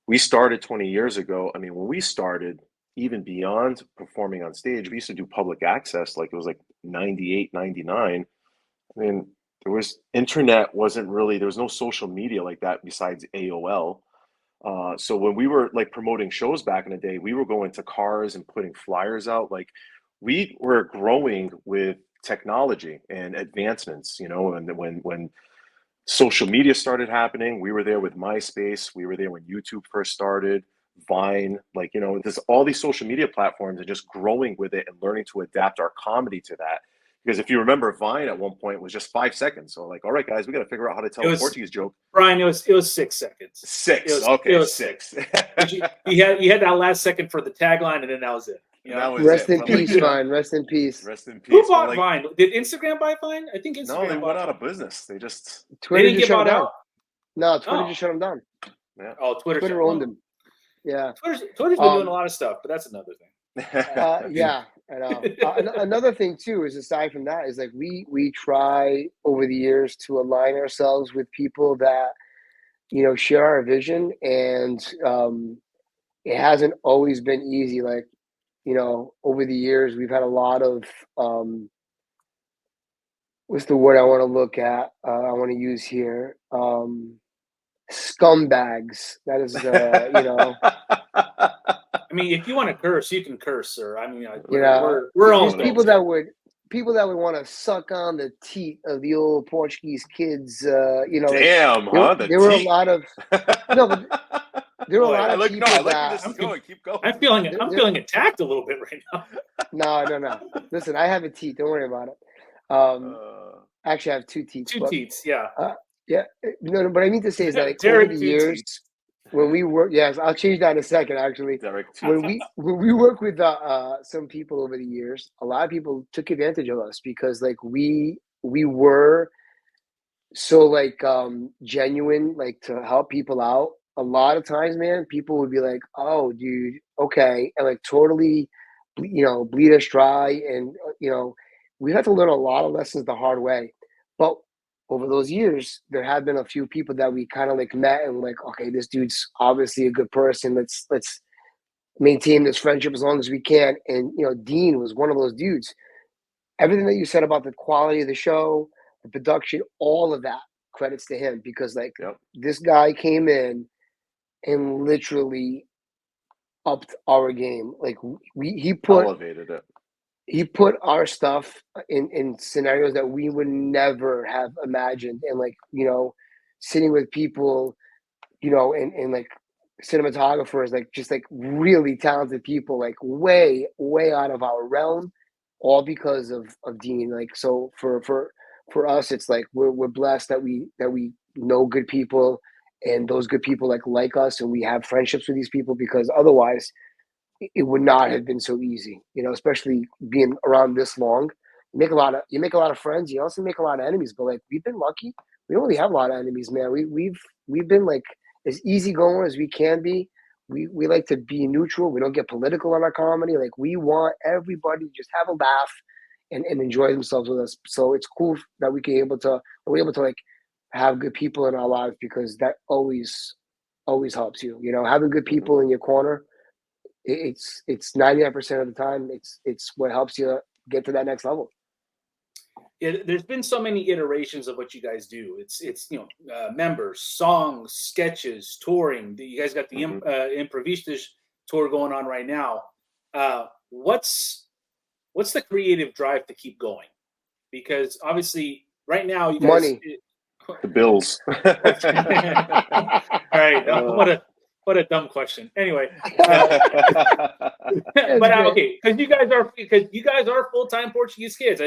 we started 20 years ago. I mean, when we started, even beyond performing on stage, we used to do public access, like it was like 98, 99. I mean, there was no social media like that besides AOL. So when we were like promoting shows back in the day, we were going to cars and putting flyers out. Like we were growing with technology and advancements, and when social media started happening, we were there with MySpace. We were there when YouTube first started, Vine, there's all these social media platforms, and just growing with it and learning to adapt our comedy to that. Because if you remember, Vine at one point was just 5 seconds. So like, all right, guys, we got to figure out how to tell a Portuguese joke. Brian, it was 6 seconds. Six. It was 6. you had that last second for the tagline, and then that was it. That was Rest it. in peace, Vine. Rest in peace. Rest in peace. Who bought Vine? Did Instagram buy Vine? I think Instagram. No, they went out of business. They just Twitter didn't just get shut bought them down. out. No, Twitter just shut them down. Yeah. Oh, Twitter owned them. Yeah. Twitter's been doing a lot of stuff, but that's another thing. Yeah, I know. Another thing too is, aside from that, is like we try over the years to align ourselves with people that share our vision, and it hasn't always been easy. Like over the years, we've had a lot of what's the word I want to look at? I want to use here. Scumbags. That is, I mean, if you want to curse, you can curse, sir. I mean, we're all people that would want to suck on the teat of the old Portuguese kids. Damn, there were a lot of but there were a lot of people Keep going. I'm feeling attacked a little bit right now. No. Listen, I have a teeth. Don't worry about it. Actually, I have 2 teeth. 2 teeth, yeah. Yeah. No, but I mean to say is that like, Derrick, over the years, when we work, yes, I'll change that in a second. Actually, Derrick, when we work with some people over the years, a lot of people took advantage of us, because like we were so like genuine, like to help people out. A lot of times, man, people would be like, "Oh, dude, okay," and like totally, bleed us dry, and we had to learn a lot of lessons the hard way. But over those years, there have been a few people that we kind of like met and like, okay, this dude's obviously a good person. Let's maintain this friendship as long as we can. And Dean was one of those dudes. Everything that you said about the quality of the show, the production, all of that, credits to him, because like this guy came in and literally upped our game. Like he elevated it. He put our stuff in scenarios that we would never have imagined. And like, sitting with people, and like cinematographers, like just like really talented people, like way, way out of our realm, all because of Dean. Like, so for us, it's like, we're blessed that we know good people, and those good people like us, and we have friendships with these people, because otherwise it would not have been so easy, especially being around this long. you make a lot of friends. You also make a lot of enemies. But like we've been lucky. We don't really have a lot of enemies, man. We've been like as easygoing as we can be. We like to be neutral. We don't get political in our comedy. Like we want everybody to just have a laugh and enjoy themselves with us. So it's cool that we're able to like have good people in our lives, because that always helps you. You know, having good people in your corner, it's 99% of the time it's what helps you get to that next level. There's been so many iterations of what you guys do. It's members, songs, sketches, touring. You guys got the Improvistas tour going on right now. What's the creative drive to keep going? Because obviously right now you guys Money. The bills. All right. What a dumb question. Anyway, but okay, because you guys are full-time Portuguese kids.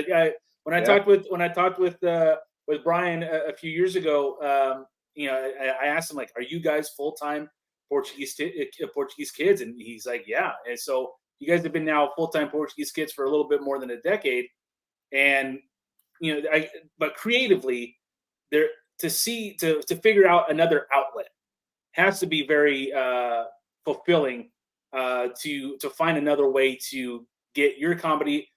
When I talked with Brian a few years ago, I asked him, like, are you guys full-time Portuguese kids? And he's like, yeah. And so you guys have been now full-time Portuguese kids for a little bit more than a decade, and but creatively, there to figure out another outlet has to be very fulfilling, to find another way to get your comedy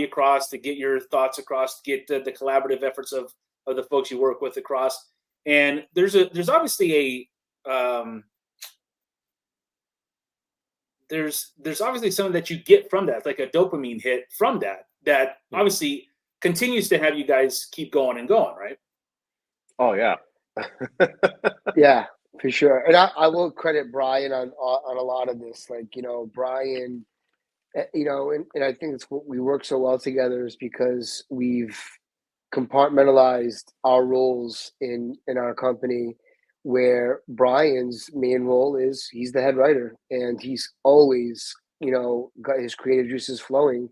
across, to get your thoughts across, to get the collaborative efforts of the folks you work with across. And there's obviously there's obviously something that you get from that, like a dopamine hit from that obviously continues to have you guys keep going and going, right? Oh yeah. Yeah, for sure. And I will credit Brian on a lot of this. Like, Brian, and I think it's what we work so well together is because we've compartmentalized our roles in our company, where Brian's main role is he's the head writer, and he's always, got his creative juices flowing.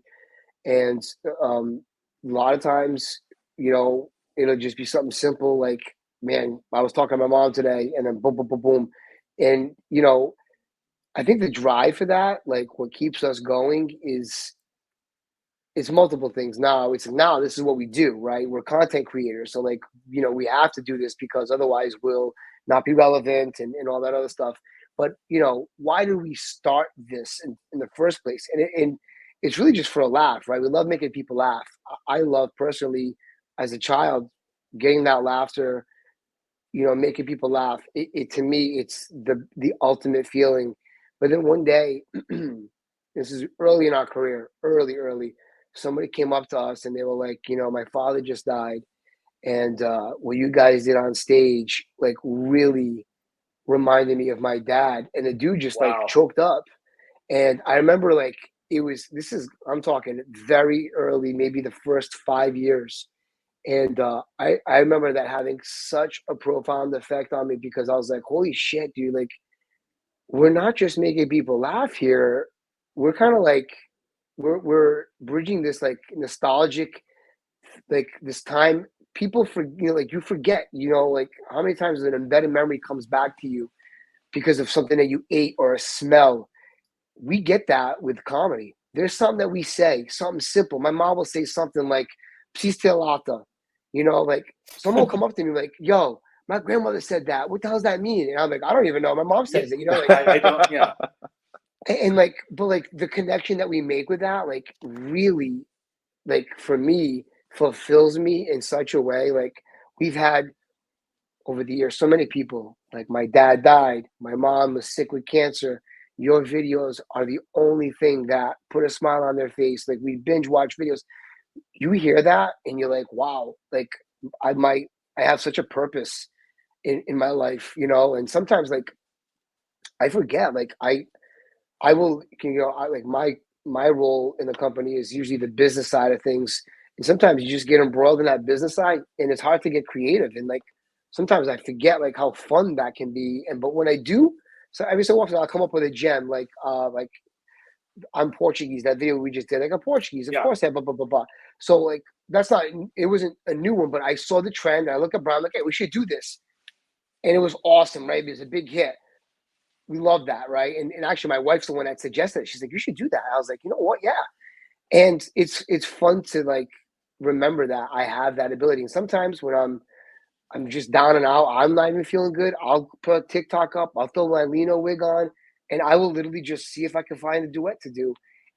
And a lot of times, it'll just be something simple like, man, I was talking to my mom today, and then boom, boom, boom, boom. And, I think the drive for that, like what keeps us going is it's multiple things. Now this is what we do, right? We're content creators. So like, we have to do this because otherwise we'll not be relevant and all that other stuff. But, why do we start this in the first place? And it's really just for a laugh, right? We love making people laugh. I love personally as a child getting that laughter, making people laugh. It to me, it's the ultimate feeling. But then one day, this is early in our career, early, somebody came up to us and they were like, my father just died. And what you guys did on stage, like, really reminded me of my dad. And the dude just like choked up. And I remember like, I'm talking very early, maybe the first 5 years. And I remember that having such a profound effect on me, because I was like, holy shit, dude, like, we're not just making people laugh here. We're kind of like, we're bridging this like nostalgic, like this time people you forget, like how many times an embedded memory comes back to you because of something that you ate or a smell. We get that with comedy. There's something that we say, something simple. My mom will say something like, "Psiste lata," like someone will come up to me like, "Yo, my grandmother said that. What the hell does that mean?" And I'm like, "I don't even know. My mom says it." Like, I don't. Yeah. And like, but like the connection that we make with that, like, really, like, for me, fulfills me in such a way. Like, we've had over the years so many people. Like, my dad died. My mom was sick with cancer. Your videos are the only thing that put a smile on their face. Like, we binge watch videos. You hear that and you're like, wow, like I have such a purpose in my life, and sometimes like I forget, like I will, like my role in the company is usually the business side of things. And sometimes you just get embroiled in that business side and it's hard to get creative. And like, sometimes I forget like how fun that can be. But when I do, so every so often I'll come up with a gem, like I'm Portuguese, that video we just did, like, I'm Portuguese, of course, blah, blah, blah, blah. So like, it wasn't a new one, but I saw the trend. I look at Brian, like, hey, we should do this. And it was awesome, right? It was a big hit. We love that, right? And actually my wife's the one that suggested it. She's like, you should do that. I was like, you know what? Yeah. And it's fun to like remember that I have that ability. And sometimes when I'm just down and out, I'm not even feeling good, I'll put a TikTok up, I'll throw my Lino wig on, and I will literally just see if I can find a duet to do.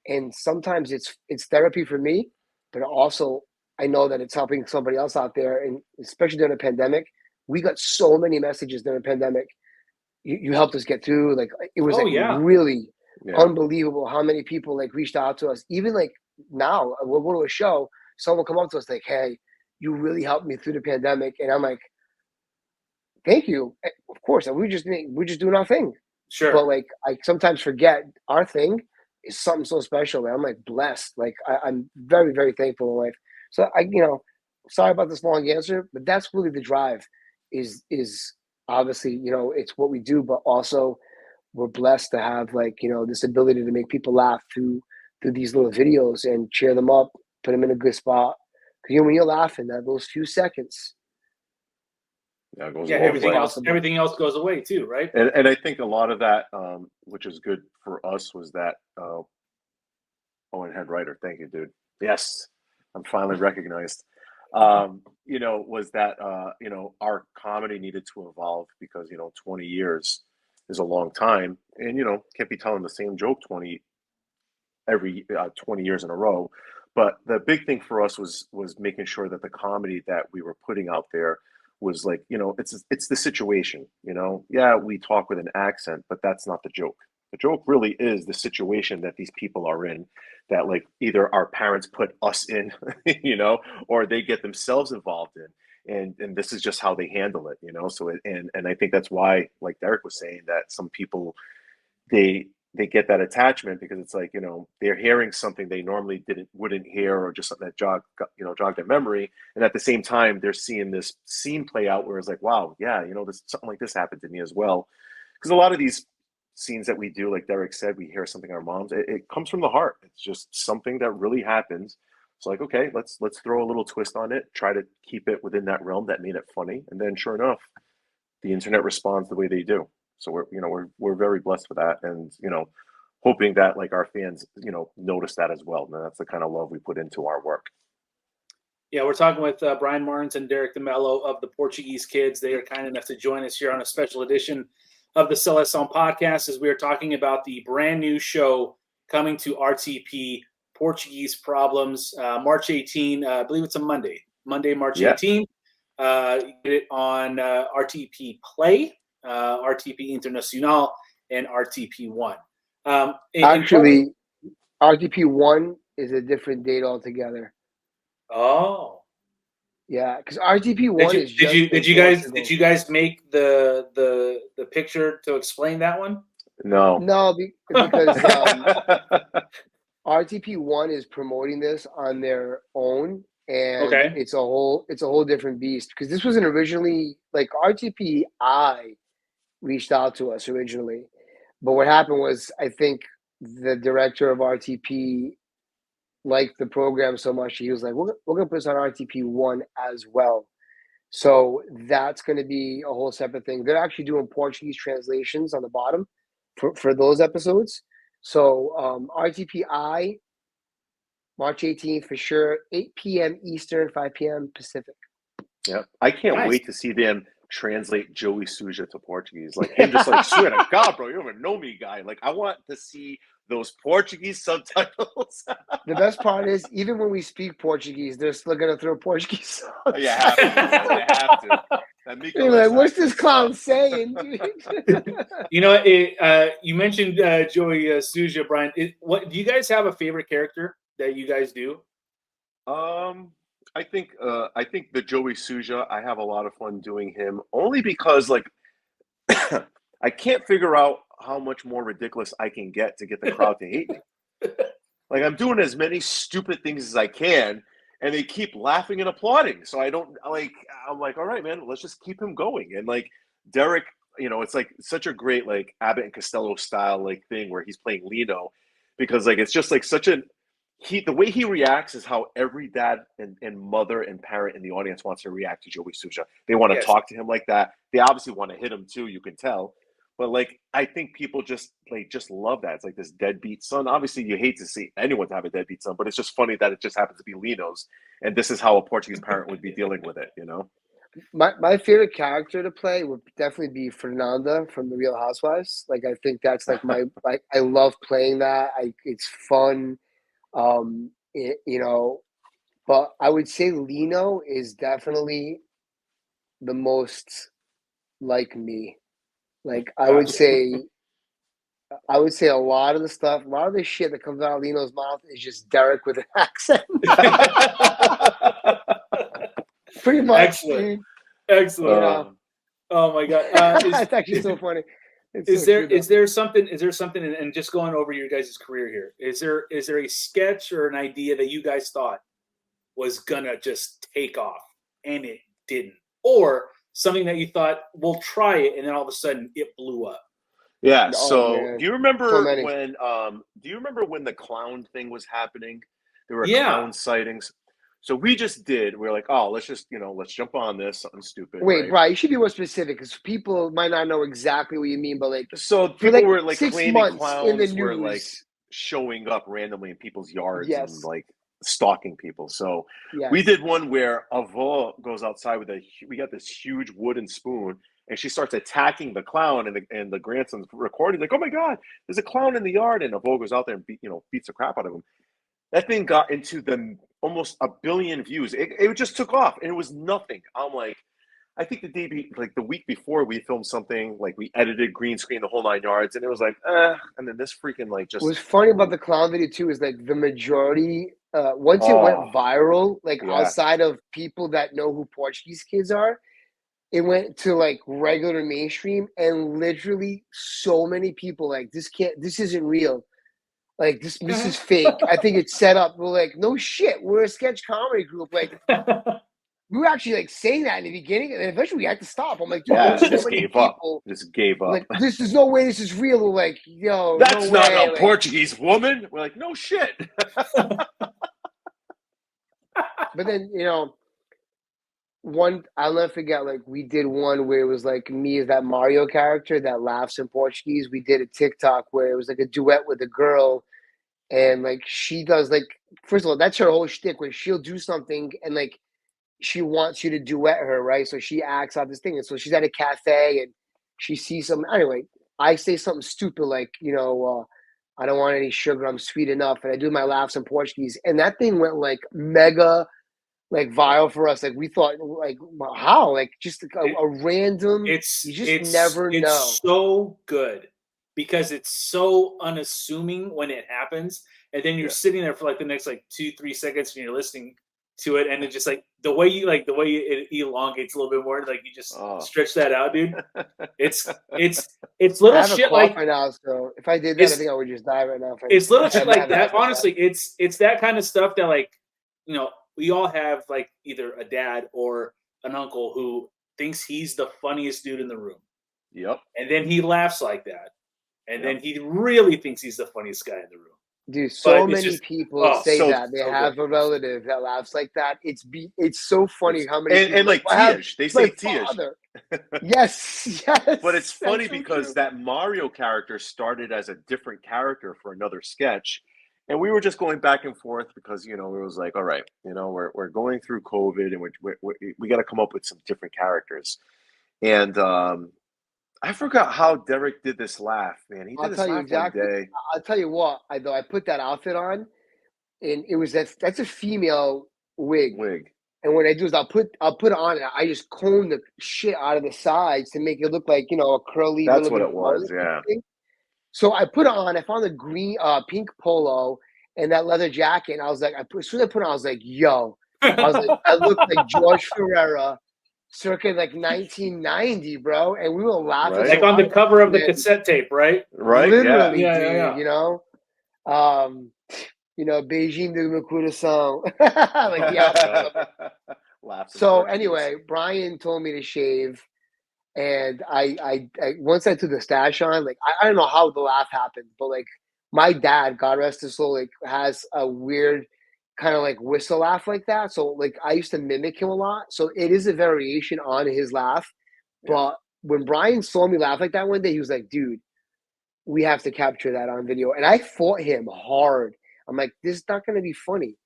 And sometimes it's therapy for me, but also I know that it's helping somebody else out there. And especially during the pandemic, we got so many messages during the pandemic. You helped us get through. Like it was really unbelievable how many people like reached out to us. Even like now, we'll go to a show, someone will come up to us like, "Hey, you really helped me through the pandemic," and I'm like, "Thank you." Of course, we're just doing our thing. Sure. But like I sometimes forget our thing is something so special. Man. I'm like blessed. Like I'm very, very thankful in life. So sorry about this long answer, but that's really the drive. Is obviously it's what we do, but also we're blessed to have like this ability to make people laugh through these little videos and cheer them up, put them in a good spot. Because when you're laughing, those few seconds. Everything else goes away too, right? And I think a lot of that, which is good for us, was that Owen Head Writer. Thank you, dude. Yes, I'm finally recognized. Was that our comedy needed to evolve because 20 years is a long time, and can't be telling the same joke 20 years in a row. But the big thing for us was making sure that the comedy that we were putting out there was like, it's the situation, we talk with an accent, but that's not the joke. The joke really is the situation that these people are in, that like either our parents put us in, or they get themselves involved in. And this is just how they handle it, So and I think that's why, like Derrick was saying, that some people they get that attachment because it's like, they're hearing something they normally wouldn't hear, or just something that jogged their memory. And at the same time, they're seeing this scene play out where it's like, wow, yeah, something like this happened to me as well. Because a lot of these scenes that we do, like Derrick said, we hear something our moms, it comes from the heart. It's just something that really happens. So like, okay, let's throw a little twist on it, try to keep it within that realm that made it funny. And then sure enough, the internet responds the way they do. So we're very blessed for that, and hoping that like our fans notice that as well. And that's the kind of love we put into our work. Yeah, we're talking with Brian Martins and Derrick DeMelo of the Portuguese Kids. They are kind enough to join us here on a special edition of the Seleção podcast as we are talking about the brand new show coming to RTP, Portuguese Problems, March 18. I believe it's a Monday, March 18. You get it on RTP Play, RTP Internacional, and RTP1. Actually, RTP1 is a different date altogether. Oh, yeah, because RTP1 is. Did you guys make the picture to explain that one? No, because RTP1 is promoting this on their own, and it's a whole different beast. Because this wasn't originally like RTPI reached out to us originally, but what happened was I think the director of RTP liked the program so much he was like, we're gonna put this on RTP1 as well. So that's going to be a whole separate thing. They're actually doing Portuguese translations on the bottom for those episodes. So RTPI, March 18th for sure, 8 p.m. Eastern, 5 p.m. Pacific. Yeah, I can't wait to see them translate Joey Suja to Portuguese. Like him just like, swear to God, bro, you don't even know me, guy. Like I want to see those Portuguese subtitles. The best part is, even when we speak Portuguese, they're still going to throw Portuguese songs. Yeah, they have to. You're like, what's this clown saying? You mentioned Joey Suja, Brian. What do you guys have a favorite character that you guys do? I think the Joey Suja, I have a lot of fun doing him only because like I can't figure out how much more ridiculous I can get to get the crowd to hate me. Like I'm doing as many stupid things as I can, and they keep laughing and applauding. So I'm like, all right, man, let's just keep him going. And like Derrick, it's like such a great like Abbott and Costello style like thing where he's playing Lino, because like it's just like the way he reacts is how every dad and mother and parent in the audience wants to react to Joey Suja. They want to talk to him like that. They obviously want to hit him too, you can tell. But like, I think people just love that. It's like this deadbeat son. Obviously, you hate to see anyone have a deadbeat son, but it's just funny that it just happens to be Lino's, and this is how a Portuguese parent would be dealing with it. My favorite character to play would definitely be Fernanda from The Real Housewives. Like, I think that's like I love playing that. It's fun. But I would say Lino is definitely the most like me. Like, I would say a lot of the shit that comes out of Lino's mouth is just Derrick with an accent. Pretty much. Excellent. Excellent. Oh my God. It's actually so funny. Is there something, and just going over your guys' career here, is there a sketch or an idea that you guys thought was gonna just take off and it didn't? Or something that you thought, we'll try it, and then all of a sudden it blew up? Yeah. Oh, So man. do you remember So when the clown thing was happening? There were Yeah. clown sightings. So we were like, oh, let's just, let's jump on this, something stupid. Wait, right? Brian, you should be more specific because people might not know exactly what you mean. But like, So for people like were like 6 claiming months clowns in the were like news. showing up randomly in people's yards Yes. and like stalking people. So Yes. we did one where Avo goes outside with we got this huge wooden spoon, and she starts attacking the clown, and the grandson's recording like, oh my God, there's a clown in the yard, and Avo goes out there and beats the crap out of him. That thing got into almost 1 billion views. It just took off, and it was nothing. I'm like, I think the week before we filmed something, like we edited green screen the whole 9 yards, and it was like, and then this freaking like just. What's funny about the clown video too is like the majority, once it went viral, like outside of people that know who Portuguese Kids are, it went to like regular mainstream, and literally so many people like this isn't real. Like this is fake. I think it's set up. We're like, no shit. We're a sketch comedy group. Like we were actually like saying that in the beginning, and then eventually we had to stop. I'm like, dude, just gave up. Just gave up. Like, this is no way. This is real. We're like, yo, that's no not way. a Portuguese woman. We're like, no shit. But then I'll never forget. Like we did one where it was like me as that Mario character that laughs in Portuguese. We did a TikTok where it was like a duet with a girl. And like she does like, first of all, that's her whole shtick where she'll do something and like she wants you to duet her, right? So she acts out this thing. And so she's at a cafe and she sees something. Anyway, I say something stupid like, I don't want any sugar, I'm sweet enough. And I do my laughs in Portuguese. And that thing went like mega like viral for us. Like we thought like, how? Like just a random, you just never know. It's so good. Because it's so unassuming when it happens, and then you're sitting there for like the next like 2-3 seconds, and you're listening to it, and it's just like the way it elongates a little bit more, like you just stretch that out, dude. It's little shit like right now. So if I did that, I think I would just die right now. It's little shit like that. Honestly, it's that kind of stuff that like we all have like either a dad or an uncle who thinks he's the funniest dude in the room. Yep. And then he laughs like that. And then he really thinks he's the funniest guy in the room. Dude, so many people say that. They have a relative that laughs like that. It's so funny how many and like Tiaj. They say Tiaj. Yes. But it's funny because that Mario character started as a different character for another sketch. And we were just going back and forth because, it was like, all right, we're going through COVID and we got to come up with some different characters. And I forgot how Derrick did this laugh, man. He did this laugh exactly. One day. I'll tell you what, I put that outfit on, and it was that's a female wig. And what I do is I'll put it on, and I just comb the shit out of the sides to make it look like a curly. That's what it was, yeah. Thing. So I put it on. I found the green, pink polo and that leather jacket, and I was like, as soon as I put it on, I was like, yo, I looked like George Ferreira. Circa like 1990, bro, and we were laughing. Right. Like on the cover of the cassette tape, right? Right. Literally, yeah. Beijing de meu coração. Like yeah. So anyway, Brian told me to shave, and I once I took the stash on, like I don't know how the laugh happened, but like my dad, God rest his soul, like has a weird kind of like whistle laugh like that. So like I used to mimic him a lot. So it is a variation on his laugh, but when Brian saw me laugh like that one day, he was like, dude, we have to capture that on video. And I fought him hard. I'm like, this is not going to be funny.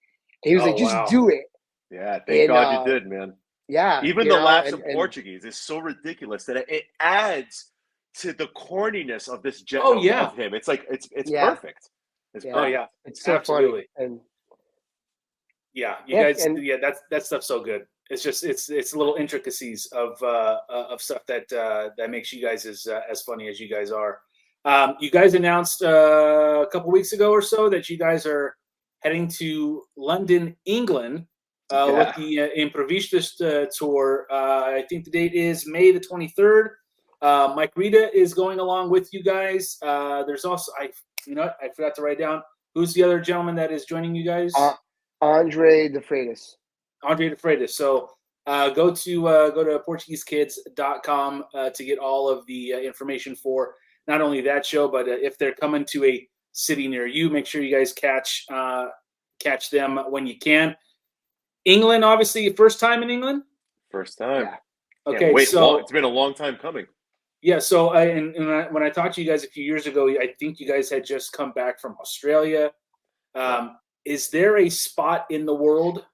And he was like, just do it. Yeah, thank God you did, man. Yeah. Even the laughs in Portuguese is so ridiculous that it adds to the corniness of this of him. It's like it's perfect. It's perfect. It's so Absolutely. funny. And you guys, that stuff's so good. It's just it's little intricacies of stuff that makes you guys as funny as you guys are. You guys announced a couple weeks ago or so that you guys are heading to London, England, with the Improvistas tour. I think the date is May the 23rd. Mike Rita is going along with you guys. There's also I forgot to write down who's the other gentleman that is joining you guys. Andre De Freitas. So go to PortugueseKids.com to get all of the information for not only that show, but if they're coming to a city near you, make sure you guys catch them when you can. England, obviously, first time in England? First time. Yeah. Okay, it's been a long time coming. Yeah, so when I talked to you guys a few years ago, I think you guys had just come back from Australia. Is there a spot in the world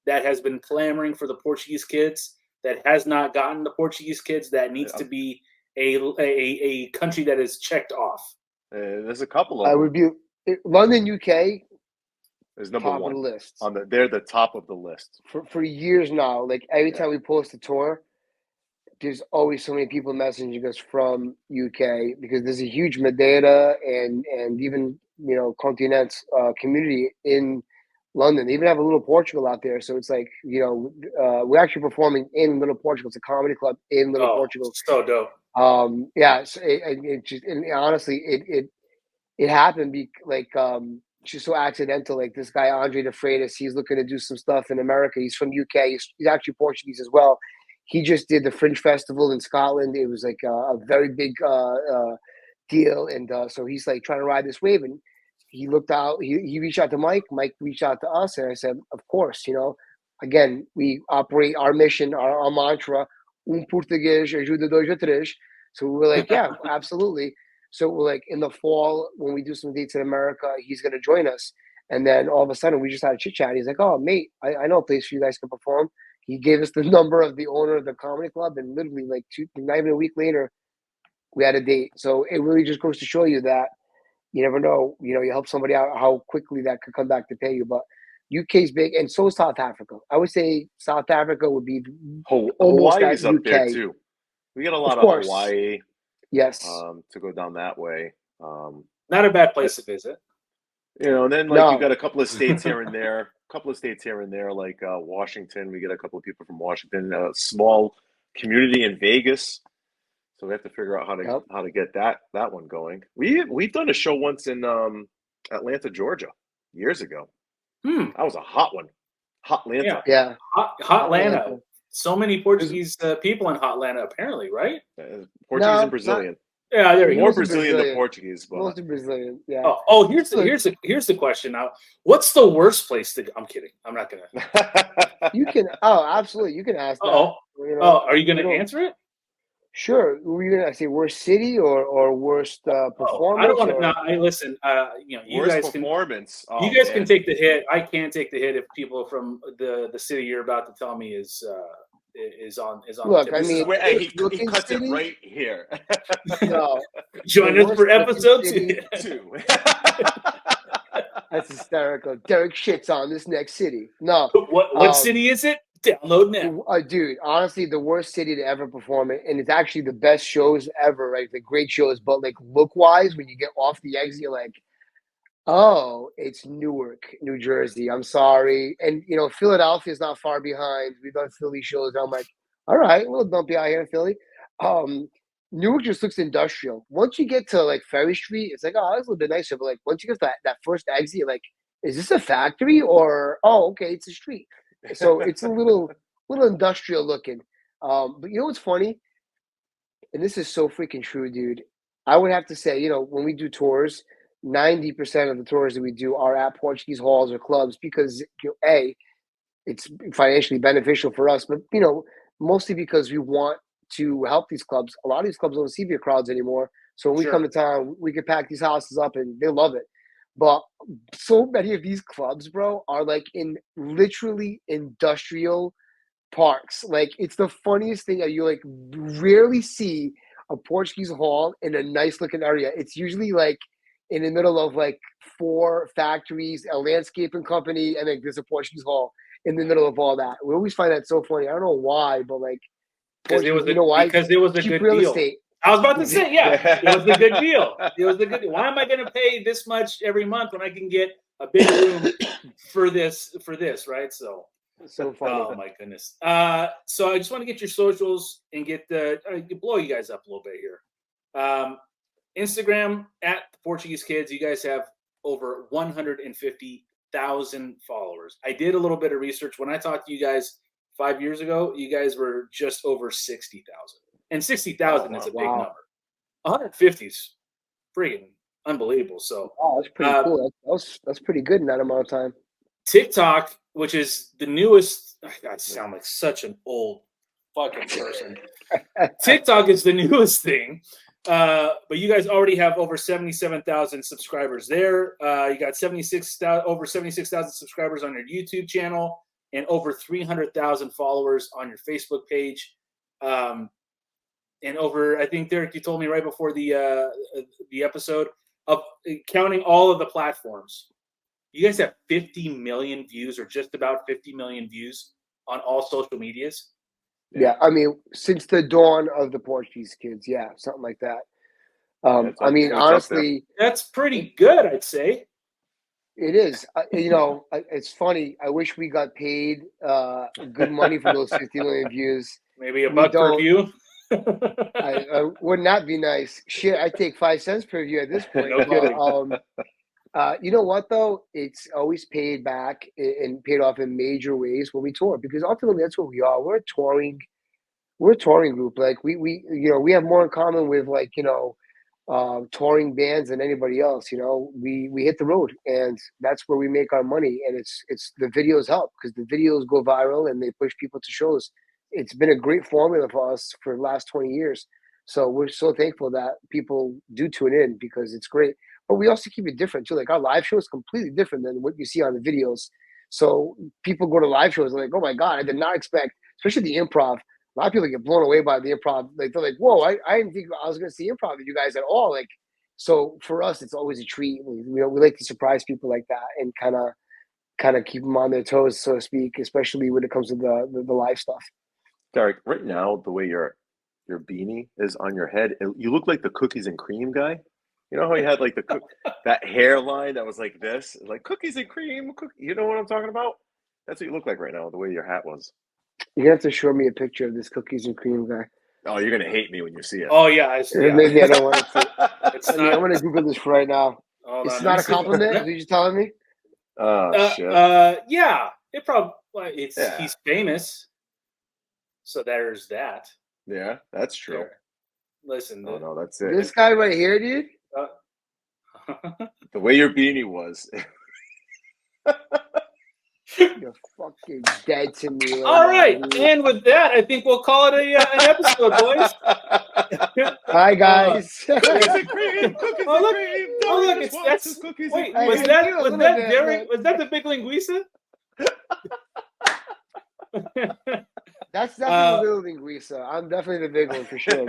that has been clamoring for the Portuguese Kids that has not gotten the Portuguese Kids that needs to be a country that is checked off? There's a couple of them. I would be London, UK. Is number top one of the list. They're the top of the list for years now. Like every time we post a tour, there's always so many people messaging us from UK because there's a huge Madeira and even continent community in London. They even have a little Portugal out there, so it's like we're actually performing in Little Portugal. It's a comedy club in Little Portugal. So dope. So it just honestly it happened just so accidental. Like this guy Andre De Freitas, he's looking to do some stuff in America. He's from UK. He's actually Portuguese as well. He just did the Fringe Festival in Scotland. It was like a very big deal, and so he's like trying to ride this wave. And he looked out. He reached out to Mike. Mike reached out to us, and I said, of course. Again, we operate our mission, our mantra, português ajuda dois a três. So we were like, yeah, absolutely. So we're like, in the fall, when we do some dates in America, he's going to join us. And then all of a sudden, we just had a chit chat. He's like, oh, mate, I know a place for you guys to perform. He gave us the number of the owner of the comedy club. And literally, not even a week later, we had a date. So it really just goes to show you that you never know. You help somebody out, how quickly that could come back to pay you. But UK's big, and so is South Africa. I would say South Africa would be almost Hawaii's at up UK. there, too. We get a lot of Hawaii. Yes. To go down that way. Not a bad place to visit. And then you got a couple of states here and there. Like Washington. We get a couple of people from Washington. A small community in Vegas. So we have to figure out how to get that one going. We've done a show once in Atlanta, Georgia, years ago. That was a hot one. Hot Atlanta. Yeah. Hot Atlanta. So many Portuguese people in Hotlanta, apparently, right? Portuguese and Brazilian. Yeah, there you go. More Brazilian than Portuguese, but mostly Brazilian. Yeah. Oh, here's the question now. What's the worst place to? I'm kidding. I'm not gonna. You can. Oh, absolutely. You can ask that. Are you gonna answer it? Sure. Were you gonna say worst city or worst performance? I don't want to. No, listen. You worst guys performance. Can. You guys can take the hit. I can't take the hit if people from the city you're about to tell me is on. Look, I mean, he cuts it right here. No. Join us for episode 2. That's hysterical. Derrick shits on this next city. No. What city is it? Download now. Dude, honestly, the worst city to ever perform it, and it's actually the best shows ever, right? The great shows, but like look-wise, when you get off the exit, you're like, oh, it's Newark, New Jersey. I'm sorry. And, Philadelphia's not far behind. We've done Philly shows. I'm like, all right, a little dumpy out here in Philly. Newark just looks industrial. Once you get to, like, Ferry Street, it's like, oh, that's a little bit nicer. But, like, once you get to that first exit, you're like, is this a factory? Or, oh, okay, it's a street. So it's a little industrial looking. But you know what's funny? And this is so freaking true, dude. I would have to say, when we do tours, 90% of the tours that we do are at Portuguese halls or clubs because, A, it's financially beneficial for us, but, mostly because we want to help these clubs. A lot of these clubs don't see big crowds anymore. So when we come to town, we can pack these houses up and they love it. But so many of these clubs, bro, are like in literally industrial parks. Like, it's the funniest thing that you like rarely see a Portuguese hall in a nice looking area. It's usually like in the middle of like 4 factories, a landscaping company, and like there's a Portuguese hall in the middle of all that. We always find that so funny. I don't know why, but like, because it was a good real deal. estate. I was about to say, yeah, it was a good deal. It was a good deal. Why am I going to pay this much every month when I can get a big room for this, right? So funny. Oh my goodness. So I just want to get your socials and get blow you guys up a little bit here. Instagram at the Portuguese Kids. You guys have over 150,000 followers. I did a little bit of research. When I talked to you guys 5 years ago, you guys were just over 60,000. And 60,000 is a big number. 150 is freaking unbelievable. So that's pretty cool. That's pretty good in that amount of time. TikTok, which is the newest, I sound like such an old fucking person. TikTok is the newest thing. But you guys already have over 77,000 subscribers there. You got over 76,000 subscribers on your YouTube channel and over 300,000 followers on your Facebook page. And over, I think, Derrick, you told me right before the episode, of counting all of the platforms, you guys have 50 million views, or just about 50 million views on all social medias. Yeah, I mean, since the dawn of the Portuguese Kids, yeah, something like that. I mean, honestly, that's pretty good, I'd say. It is. It's funny. I wish we got paid good money for those 50 million views. Maybe $1 per view. Wouldn't that be nice? Shit, I take 5 cents per view at this point. No kidding. You know what though? It's always paid back and paid off in major ways when we tour, because ultimately that's what we are. We're a touring group. Like we have more in common with touring bands than anybody else. We hit the road, and that's where we make our money. And it's the videos help, because the videos go viral and they push people to shows. It's been a great formula for us for the last 20 years. So we're so thankful that people do tune in, because it's great. But we also keep it different too. Like, our live show is completely different than what you see on the videos. So people go to live shows and like, oh my God, I did not expect, especially the improv. A lot of people get blown away by the improv. Like, they're like, whoa, I didn't think I was going to see improv with you guys at all. Like, so for us, it's always a treat. We like to surprise people like that and kind of keep them on their toes, so to speak, especially when it comes to the live stuff. Derrick, right now, the way your beanie is on your head, you look like the cookies and cream guy. You know how he had like that hairline that was like this, like cookies and cream. You know what I'm talking about? That's what you look like right now, the way your hat was. You have to show me a picture of this cookies and cream guy. Oh, you're gonna hate me when you see it. Oh yeah, maybe I don't want to see it. I'm gonna Google this right now. It's not a compliment. Are you just telling me? Shit. Yeah, it probably. He's famous, so there's that. Yeah, that's true. There. Listen, no, that's it. This guy right here, dude. The way your beanie was. You're fucking dead to me. All right, and with that, I think we'll call it an episode, boys. Hi, guys. Cookies and cream. Cookies and cream. Oh, look, that's cookies. Wait, was that Derrick? Was that the big linguiça? That's definitely the little linguiça. I'm definitely the big one for sure.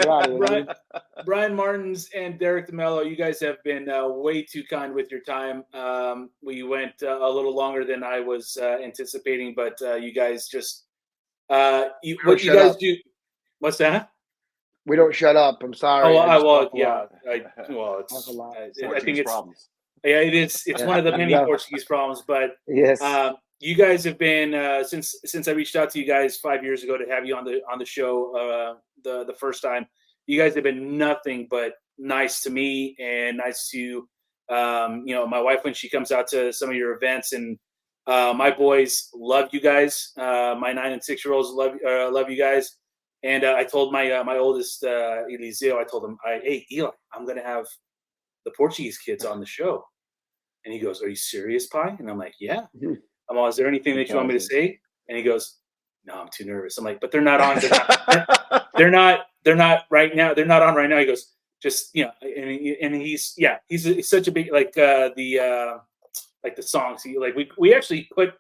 Brian Martins and Derrick DeMelo, you guys have been way too kind with your time. We went a little longer than I was anticipating, but you guys just what you guys do. What's that? We don't shut up. I'm sorry. I think it's problems. Yeah, it is. It's one of the many Portuguese problems, but yes. You guys have been since I reached out to you guys 5 years ago to have you on the show the first time. You guys have been nothing but nice to me and nice to my wife when she comes out to some of your events, and my boys love you guys. My 9 and 6-year-olds love you guys, and I told my oldest Eliseo, I told him, hey Eli, I'm gonna have the Portuguese Kids on the show, and he goes, are you serious, Pi? And I'm like, yeah. I'm all, is there anything that you want me to say? And he goes, no, I'm too nervous. I'm like, but they're not on. They're they're not right now. They're not on right now. He goes, just, you know, and he's such a big, like the songs. He like, we actually put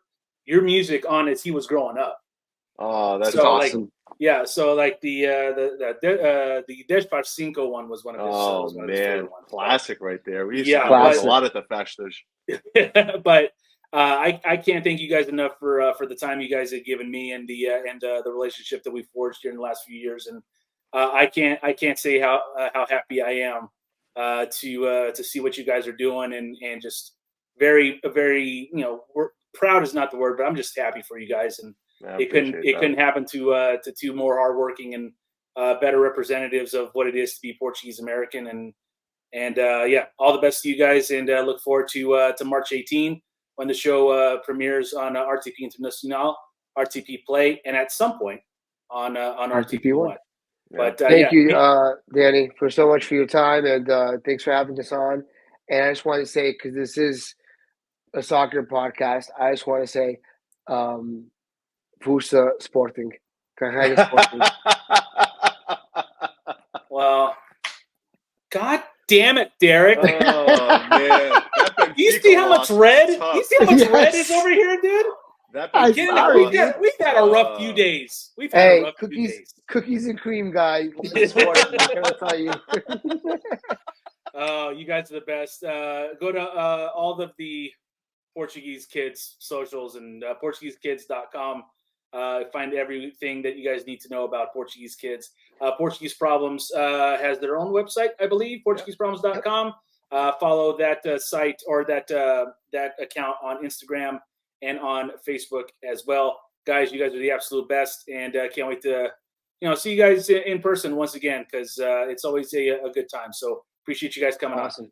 your music on as he was growing up. Oh, that's so, awesome. Like, yeah. So like the Despacito one was one of his. Oh man, classic right there. We used to play a lot at the festivals. But I can't thank you guys enough for the time you guys have given me and the relationship that we forged during the last few years. And I can't say how happy I am to see what you guys are doing and just very, you know, we're proud is not the word, but I'm just happy for you guys. And it couldn't happen to two more hardworking and better representatives of what it is to be Portuguese American. And yeah, all the best to you guys, and look forward to March 18 when the show premieres on RTP Internacional, RTP Play, and at some point on RTP One. But thank you, Danny, for so much for your time, and thanks for having us on. And I just want to say, because this is a soccer podcast, I just want to say, Fusa Sporting. Well, God damn it, Derrick. Oh man. You see how much red? You see how much red is over here, dude? We've had a rough few days. We've had a rough few days. Cookies and cream guy. I gotta tell you. Oh, you guys are the best. Go to all of the Portuguese Kids socials and PortugueseKids.com. Find everything that you guys need to know about Portuguese Kids. Portuguese Problems has their own website, I believe, PortugueseProblem.com. Follow that site or that account on Instagram and on Facebook as well. Guys, you guys are the absolute best, and can't wait to see you guys in person once again, because it's always a good time. So appreciate you guys coming on. Awesome.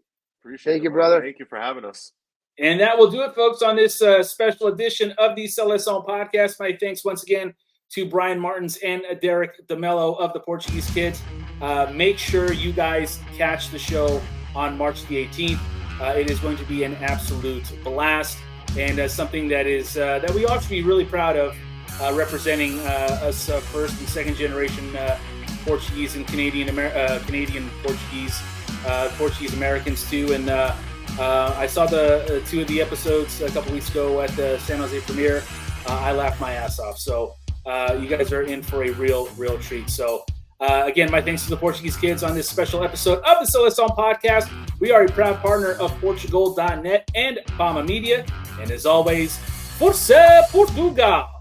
Thank you, brother. Thank you for having us. And that will do it, folks, on this special edition of the Seleção podcast. My thanks once again to Brian Martins and Derrick DeMelo of the Portuguese Kids. Make sure you guys catch the show on March the 18th. It is going to be an absolute blast, and something that is that we ought to be really proud of, representing us first and second generation Portuguese and Canadian Portuguese Americans too. And I saw the two of the episodes a couple weeks ago at the San Jose premiere. I laughed my ass off. So you guys are in for a real treat. So again, my thanks to the Portuguese Kids on this special episode of the Seleção podcast. We are a proud partner of Portugal.net and Bama Media. And as always, Força Portugal!